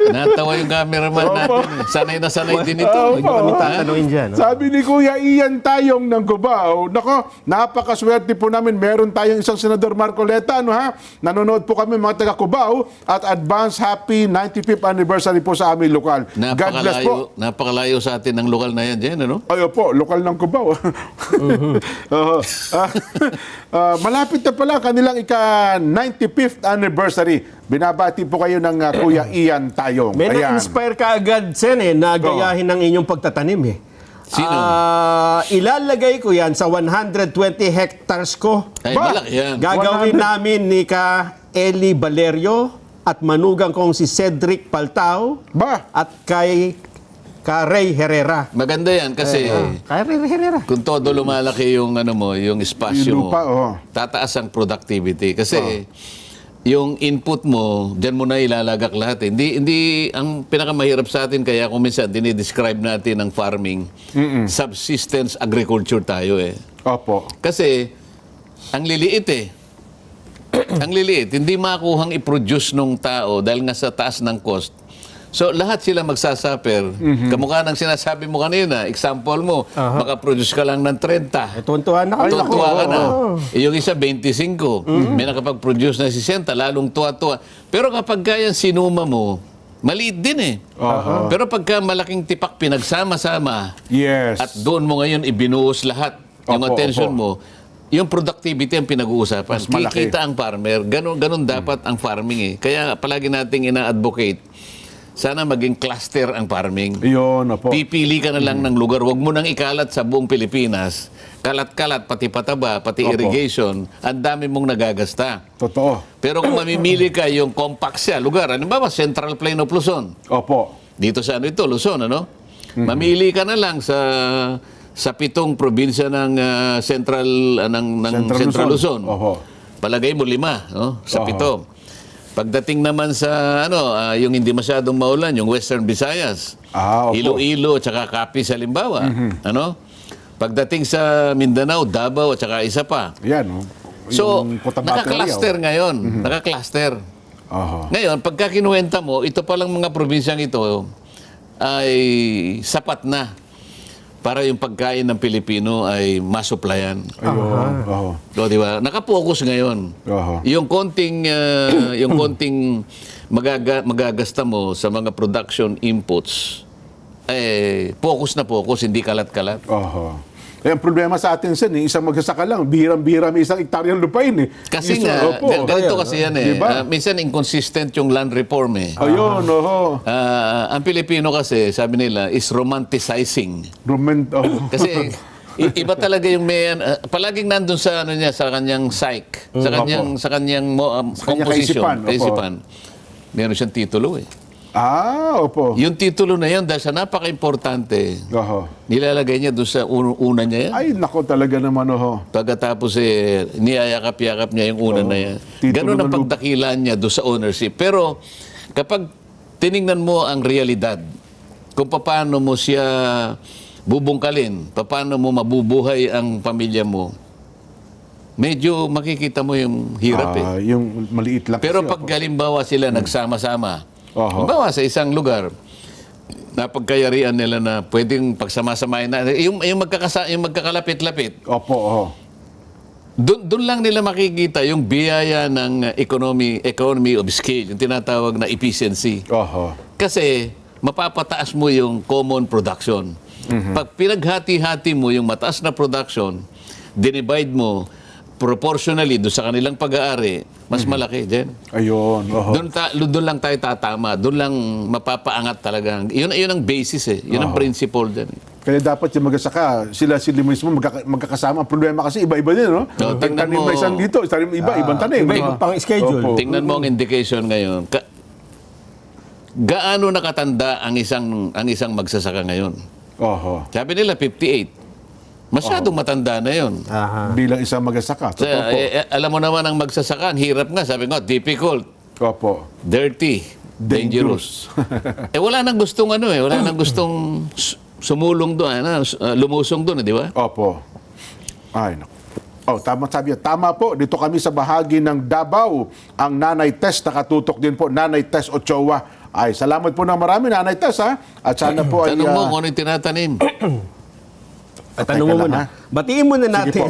Natawa yung cameraman natin. Sanay na sanay din ito. Hindi ko kami tatanungin dyan. no? Sabi ni Kuya Ian Tayong ng Cubao, nako, napakaswerte po namin. Meron tayong isang Senador Marcoleta, ano ha? Nanonood po kami mga taga Cubao at advance happy 95th anniversary po sa aming lokal. God bless po. Napakalayo sa atin ng lokal na yan dyan, ano? Ayo po, lokal ng Cubao. Malapit na pala kanilang ika-95th anniversary. Binabati po kayo ng Kuya Ian Tayong. May Ayan. na-inspire ka agad, Sen, na gayahin ng inyong pagtatanim eh. Sino? Ilalagay ko yan sa 120 hectares ko. Ay, Ba? malaki yan. Gagawin 100. namin ni ka Eli Valerio at manugang kong si Cedric Paltao Ba? at kay Ray Herrera. Maganda yan kasi Kay Ray Herrera. kung todo lumalaki yung ano mo, yung espasyo Yung lupa, mo, tataas ang productivity. Kasi yung input mo, dyan mo na ilalagak lahat. Hindi ang pinakamahirap sa atin, kaya kung minsan dinidescribe natin ang farming, subsistence agriculture tayo eh. Opo. Kasi, ang liliit eh. Ang liliit, hindi makuhang i-produce nung tao dahil nga sa taas ng cost. So, lahat sila magsasuffer. Kamukha ng sinasabi mo kanina, example mo, makaproduce ka lang ng 30. Tuwan-tuwa na kami. Tuwa ka na. Yung isa, 25. May nakapag-produce na 60, lalong tuwa-tuwa. Pero kapag kaya sinuma mo, maliit din eh. Pero pagka malaking tipak pinagsama-sama, Yes. at doon mo ngayon ibinuhos lahat, yung Opo, attention opo. mo, yung productivity ang pinag-uusapan. Mas malaki. Kikita ang farmer. Ganun dapat ang farming eh. Kaya palagi nating ina-advocate, sana maging cluster ang farming. Yun, opo. Pipili ka na lang ng lugar. Huwag mo nang ikalat sa buong Pilipinas. Kalat-kalat, pati pataba, pati Opo. irrigation. Ang dami mong nagagasta. Totoo. Pero kung mamimili ka yung compact siya, lugar, ano ba, Central Plain of Luzon. Opo. Dito sa ano ito, Luzon, ano? Mamili ka na lang sa 7 probinsya ng Central Central Luzon. Oho. Palagay mo 5, no? Sa Oho. 7. Pagdating naman sa yung hindi masyadong maulan, yung Western Visayas, Opo. Iloilo at saka Capiz halimbawa, ano? Pagdating sa Mindanao, Davao at saka isa pa. Yan, no? So, Yung Cotabato naka-cluster area, ngayon. Naka-cluster. Oho. Ngayon, pagka kinuwenta mo, ito palang mga probinsyang ito ay sapat na para yung pagkain ng Pilipino ay masuplayan. Ayun. Oho. O, di ba? Nakapokus ngayon. Oho. Yung konting magagasta mo sa mga production inputs, focus na focus, hindi kalat-kalat. Oho. ang problema sa atin, Sen, isang magsasaka lang, bihirang-bihira may isang hektaryang lupain eh. Kasi Isa- nga, opo. ganito kasi yan eh. Diba? Minsan inconsistent yung land reform eh. Ayun, oho. Ang Pilipino kasi, sabi nila, is romanticizing. Kasi iba talaga yung may palaging nandun sa ano niya, sa kanyang psyche, sa kanyang composition, kaisipan. Meron siyang titulo eh. Opo. Yung titulo na yun, dahil sa napaka-importante, Oho. nilalagay niya doon sa una niya yan. Ay, nako talaga naman, oho. Pagkatapos niyayakap-yakap niya yung una na yan. Titulo Ganun ang ng lupa. pagdakilan niya doon sa ownership. Pero kapag tiningnan mo ang realidad, kung paano mo siya bubungkalin, paano mo mabubuhay ang pamilya mo, medyo makikita mo yung hirap eh. Yung maliit lang. Pero kasi, pag halimbawa sila nagsama-sama, Oho. halimbawa sa isang lugar, na pagkayarian nila na pwedeng pagsama-samahin na, yung magkakalapit-lapit, Opo, oho. doon lang nila makikita yung biyaya ng economy of scale, yung tinatawag na efficiency. Oho. Kasi mapapataas mo yung common production. Pag pinaghati-hati mo yung mataas na production, dinivide mo proportionally doon sa kanilang pag-aari, mas malaki din. Ayun, oho. Doon lang tayo tatama. Doon lang mapapaangat talaga. Yun ang basis eh. Yun ang principle din. Kaya dapat yung magsasaka, sila mismo magkakasama. Ang problema kasi iba-iba din, no? No, tingnan Tanim mo- na isang dito, ibang tanim. Iba-ibang pang schedule. Opo. Tingnan mo ang indication ngayon. Gaano nakatanda ang isang magsasaka ngayon? Oho. Sabi nila 58. Masyadong matanda na yun. Bilang isang magsasaka. So, Totoo po. alam mo naman ang magsasaka, ang hirap nga. Sabi ko, difficult, Opo. dirty, dangerous. Wala nang gustong wala nang gustong sumulong doon, lumusong doon, di ba? Opo. Ay, naku. Tama sabi niya. Tama po. Dito kami sa bahagi ng Davao. Ang Nanay Tess, nakatutok din po. Nanay Tess Ochoa. Ay, salamat po ng marami, Nanay Tess, ha? At sana po ay... Tanong mo kung ano yung tinatanim. Tanong mo Teka lang, muna. ha? Batiin muna natin.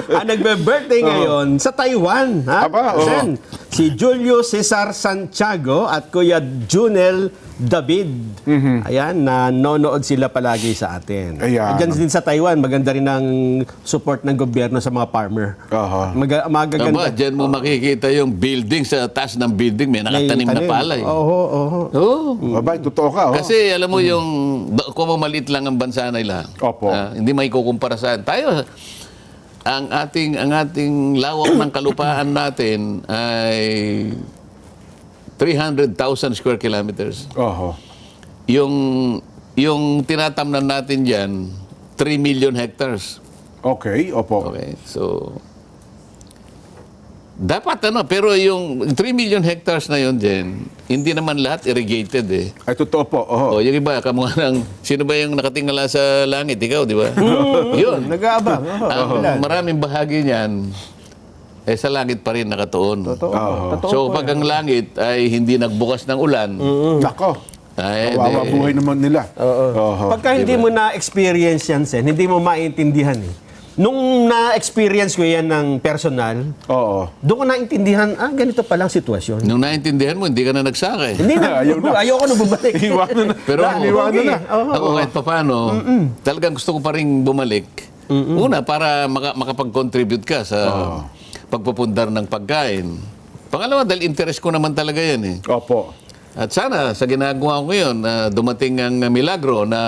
Ang nagbe-birthday ngayon sa Taiwan. Ha? Aba, Sen, si Julio Cesar Santiago at Kuya Junel David. Ayan, nanonood sila palagi sa atin. Ayan. Diyan din sa Taiwan, maganda rin ang support ng gobyerno sa mga farmer. Aha. Magaganda. Aba, dyan mo makikita yung building, sa taas ng building, may nakatanim na palay. Oo. Abay, totoo ka, oh. Kasi alam mo yung, kung maliit lang ang bansa nila, Opo. hindi may kukumpara saan. Tayo, ang ating lawak ng kalupaan natin ay 300,000 square kilometers. Oho. Yung tinatamnan natin diyan 3 million hectares. Okay, opo. Okay. So dapat pero yung 3 million hectares na yun din, hindi naman lahat irrigated eh. Ay, totoo po. Oho. O, yung iba, kamukha ng, sino ba yung nakatingala sa langit? Ikaw, di ba? Yun. Nag-aabang. Ang maraming bahagi niyan, sa langit pa rin nakatuon. Totoo. So, pag ang langit ay hindi nagbukas ng ulan, Nako. ay, Kawawa buhay naman nila. Oho. Pagka hindi mo na-experience yan, Sen, hindi mo maintindihan eh. Nung na-experience ko yan ng personal, Oo. doon ko naintindihan, ganito palang sitwasyon. nung naintindihan mo, hindi ka na nagsaka eh. Hindi na, Ayaw na. ayoko na bumalik. Iwanan na. Pero Iwanan na. ako kahit paano, talagang gusto ko pa rin bumalik. Una, para makapag-contribute ka sa pagpupundar ng pagkain. Pangalawa, dahil interest ko naman talaga yan eh. Opo. At sana, sa ginagawa ko ngayon, dumating ang milagro na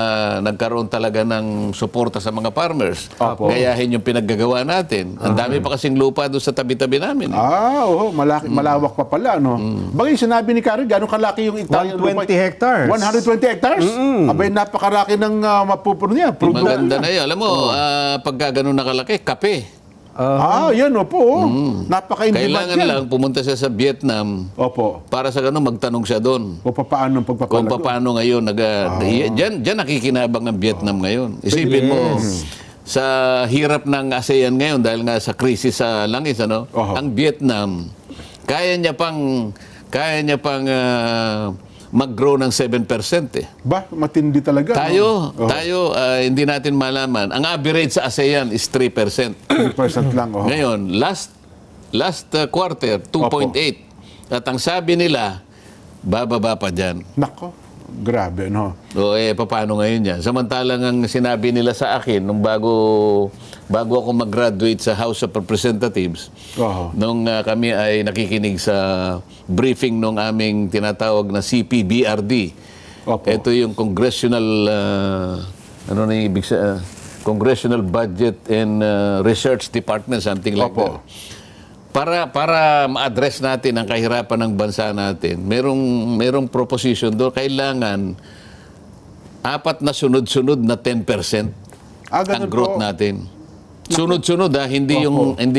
nagkaroon talaga ng suporta sa mga farmers. Opo. Gayahin yung pinaggagawa natin. Ang dami pa kasing lupa doon sa tabi-tabi namin. Oo. Malawak pa pala, no? Bagay, sinabi ni Karen, gano'ng kalaki yung hektarya? 120 hectares. 120 hectares? Abay, napakaraki ng mapupuno niya. Maganda na yun. Alam mo, pagka ganun nakalaki, kape. Yan, opo. Napaka-in-demand Kailangan yan. lang pumunta siya sa Vietnam Opo. para sa ganun magtanong siya doon. O paano ang Kung pagpapalago? paano ngayon, diyan nakikinabang ang Vietnam ngayon. Isipin mo, sa hirap ng ASEAN ngayon dahil nga sa krisis sa langis, ang Vietnam, kaya niya pang mag-grow ng 7% eh. Ba, matindi talaga. Tayo, no? hindi natin malaman. Ang average sa ASEAN is 3%. 3% lang. Ngayon, last quarter, 2.8. At ang sabi nila, bababa pa dyan. Nako. Grabe, no? O paano ngayon yan? Samantalang ang sinabi nila sa akin nung bago ako mag-graduate sa House of Representatives, nung kami ay nakikinig sa briefing nung aming tinatawag na CPBRD. Ito yung Congressional Congressional Budget and Research Department, something like that. Para ma-address natin ang kahirapan ng bansa natin, merong proposition doon, kailangan 4 na sunod-sunod na 10% ang growth natin. Sunod-sunod hindi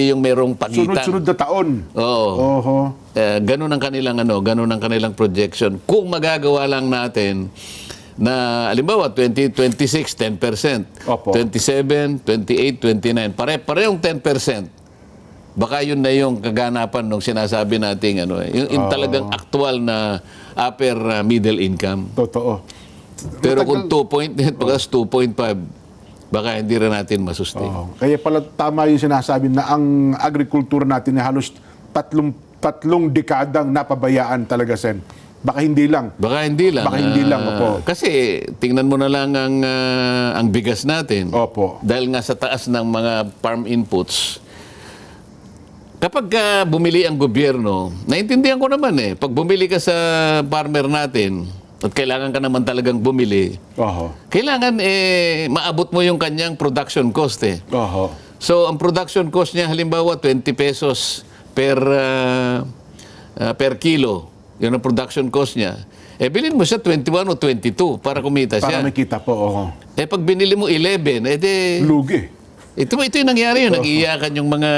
yung merong pagitan. Sunod-sunod na taon. Oo. Ganun ang kanilang projection. Kung magagawa lang natin na halimbawa 2026 10%, 27, 28, 29, parehong 10%. Baka yun na yung kaganapan nung sinasabi nating yung talagang aktual na upper middle income. Totoo. Pero kung 2.8 plus 2.5, baka hindi rin natin masustain. Kaya pala tama yung sinasabi na ang agrikultura natin ay halos tatlong dekadang napabayaan talaga, Sen. Baka hindi lang. Baka hindi lang. Kasi tingnan mo na lang ang bigas natin. Dahil nga sa taas ng mga farm inputs. Kapag bumili ang gobyerno, naintindihan ko naman pag bumili ka sa farmer natin at kailangan ka naman talagang bumili, kailangan maabot mo yung kanyang production cost So ang production cost niya halimbawa 20 pesos per kilo. Yun ang production cost niya. Bilhin mo siya 21 o 22 para kumita siya. Para makita po. Pag binili mo 11, lugi. Ito yung nangyari yun. Nag-iyakan yung mga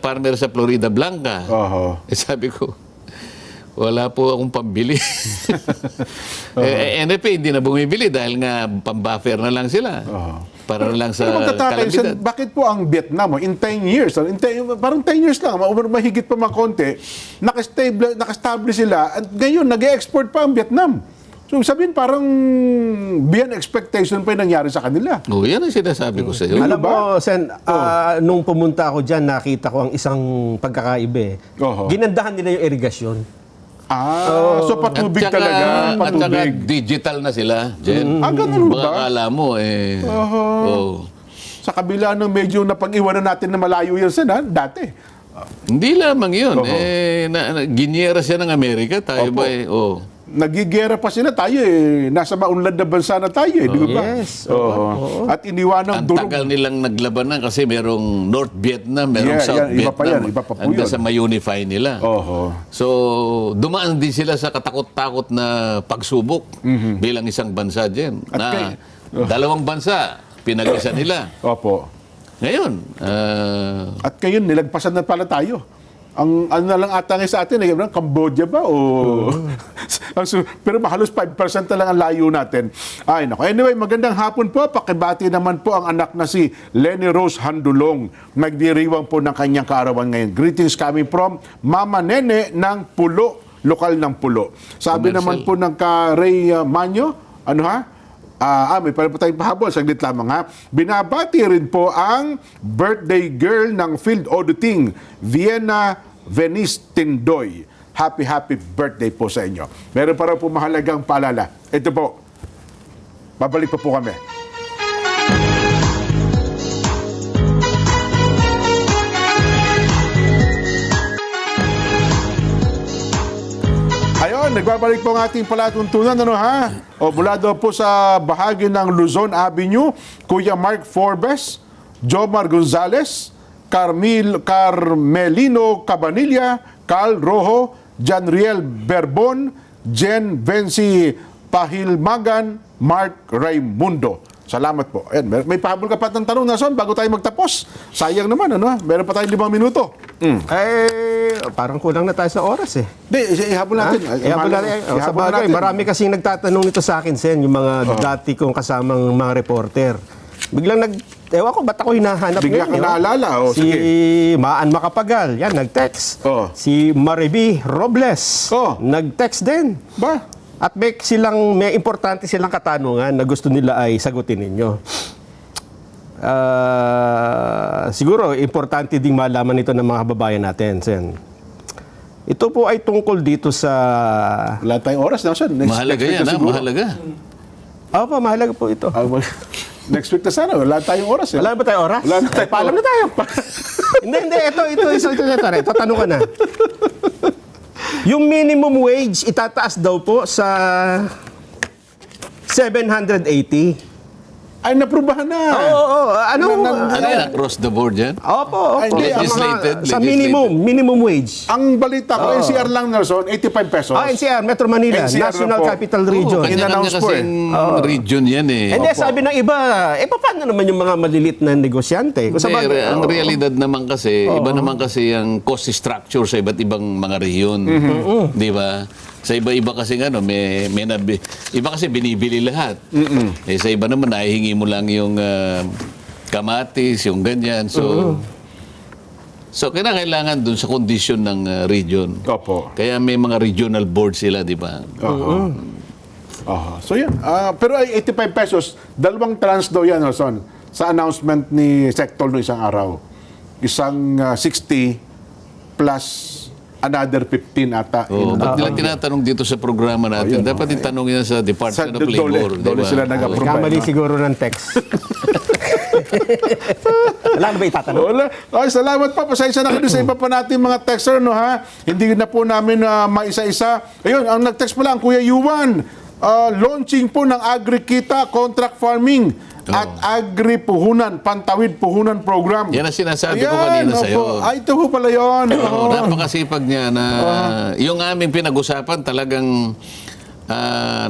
farmer sa Florida Blanca. Sabi ko, wala po akong pambili. NFA hindi na bumibili dahil nga pambuffer na lang sila. Para na lang sa kalamidad. Bakit po ang Vietnam, in 10 years, parang 10 years lang, mahigit pa mga konti, nakastablish sila, at ngayon, nag-export pa ang Vietnam. So sabihin parang beyond expectation pa yung nangyari sa kanila. Yan ang sinasabi ko sa iyo. Alam mo, Sen, nung pumunta ako dyan, nakita ko ang isang pagkakaiba. Ginandahan nila yung irigasyon. So patubig talaga. At saka digital na sila, Jen. Ganun ba? Baka akala mo Sa kabila ng medyo napag-iwanan natin na malayo yun, Sen, dati. Hindi lamang yun. Ginyera siya ng Amerika. Tayo ba Nagigera pa sila, tayo nasa maunlad na bansa na tayo di ba? Yes. At iniwanang ang tagal nilang naglabanan kasi merong North Vietnam, merong South Vietnam. Iba pa po hanggang yun. sa ma-unify nila. So, dumaan din sila sa katakot-takot na pagsubok bilang isang bansa dyan. Dalawang bansa, pinag-isa nila. Ngayon. At ngayon, nilagpasan na pala tayo. Ang ano na lang ata sa atin, Cambodia ba? Pero halos 5% na lang ang layo natin. Anyway, magandang hapon po. Pakibati naman po ang anak na si Lenny Rose Handulong. Nagdiriwang po ng kanyang kaarawan ngayon. Greetings coming from Mama Nene ng Pulo, lokal ng Pulo. Sabi naman po ng Ray Manyo, may pala po tayong pahabol. Saglit lamang Binabati rin po ang birthday girl ng field auditing, Vienna Venice Tindoy. Happy birthday po sa inyo. Meron pa raw po mahalagang paalala. Ito po. Babalik pa po kami. Ayun, nagbabalik po ang ating palatuntunan, mula daw po sa bahagi ng Luzon Avenue, Kuya Mark Forbes, Jomar Gonzales, Carmelino Cabanilla, Carl Rojo, Janriel Berbon, Jen Venci Pahilmagan, Mark Raimundo. Salamat po. Ayan, may pahabol ka pa ng tanong, Nason, bago tayo magtapos. Sayang naman, Meron pa tayong 5 minuto. Parang kulang na tayo sa oras Hindi, ihabol natin. Sa bagay, marami kasing nagtatanong nito sa akin, Sen, yung mga dati kong kasamang mga reporter. Biglang ewan ko, ba't ako hinahanap Bigla ka naalala. Si sige. Maan Makapagal, yan, nag-text. Si Mariby Robles, nag-text din. At may importante silang katanungan na gusto nila ay sagutin ninyo. Siguro, importante ding malaman ito ng mga kababayan natin, Sen. Ito po ay tungkol dito sa... Wala tayong oras, Nelson. Mahalaga yan, ha? Mahalaga. Opo, mahalaga po ito. Next week na sana. Wala tayong oras. Wala ba tayong oras? Wala na tayong Paalam na tayo. Hindi. Ito, tanong ka na. Yung minimum wage, itataas daw po sa 780. Ay, naprubahan na. Oo. Ano Ano across the board yan? Opo. Ay, hindi, Sa minimum wage. Ang balita ko, NCR lang, Nelson, 85 pesos. NCR, Metro Manila, NCR National po. Capital Region. Kanya-kanya In-announce po kasing region yan eh. Hindi, sabi ng iba, paano naman yung mga malilit na negosyante? Kung Hindi, sabagay- ang realidad naman kasi, iba naman kasi ang cost structure sa iba't ibang mga rehiyon. Di ba? Sa iba-iba kasi iba kasi binibili lahat. Eh, sa iba naman, nahihingi mo lang yung kamatis, yung ganyan. So kailangan dun sa condition ng region. Opo. Kaya may mga regional board sila, di ba? So yan. Pero ay 85 pesos, dalawang trans daw yan, Nelson, sa announcement ni Sectol no isang araw. Isang 60 plus another 15 ata. Ba't nila tinatanong dito sa programa natin? Dapat itanong yan sa Department of Labor. Dole sila nag-approve. Kamali siguro ng text. Wala na ba itatanong? Wala. Ay, salamat pa. Pasensya na kayo sa iba pa natin mga texter, no ha? Hindi na po namin maisa-isa. Ayun, ang nag-text pala ang Kuya Yuan. Launching po ng AgriKita Contract Farming at Agri-Puhunan, Pantawid Puhunan Program. Yan ang sinasabi ko kanina opo. sa'yo. Ay, ito po pala yun. Oo, napakasipag niya na yung aming pinag-usapan talagang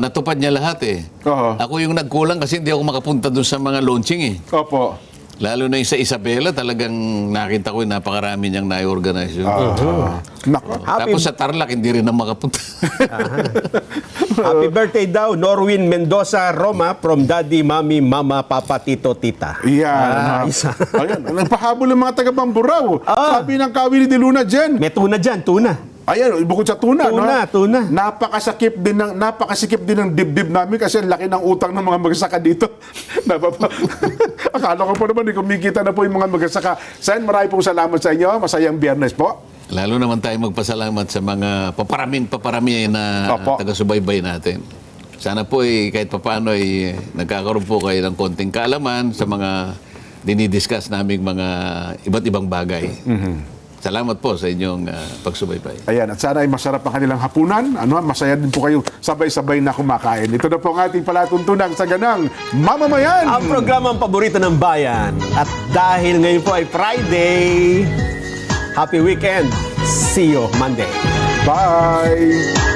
natupad niya lahat eh. Oo. Ako yung nagkulang kasi hindi ako makapunta dun sa mga launching eh. Opo. Lalo na yung sa Isabela, talagang nakita ko yung napakarami niyang na-organize. Nako. Tapos sa Tarlac, hindi rin na makapunta. Happy birthday daw, Norwin Mendoza Roma from Daddy, Mami, Mama, Papa, Tito, Tita. Yan. Isa. Ayan. Nagpahabol ng mga taga-Bamburao. Sabi ng Kawili de Luna dyan. May tuna dyan, tuna. Ayan, bukod sa tuna, Tuna. Napakasikip din ng dibdib namin kasi ang laki ng utang ng mga magsasaka dito. Akala ko po naman, kumikita na po yung mga magsasaka. Sen, marami pong salamat sa inyo. Masayang Biyernes po. Lalo naman tayo magpasalamat sa mga paparami na Opo. taga-subaybay natin. Sana po kahit papaano nagkakaroon po kayo ng konting kaalaman sa mga dinidiscuss naming mga iba't ibang bagay. Salamat po sa inyong pagsubaybay. Ayan, at sana ay masarap ang kanilang hapunan. Masaya din po kayo sabay-sabay na kumakain. Ito na po ang ating palatuntunan sa ganang Mamamayan. Ang programang paborito ng bayan. At dahil ngayon po ay Friday, happy weekend. See you Monday. Bye!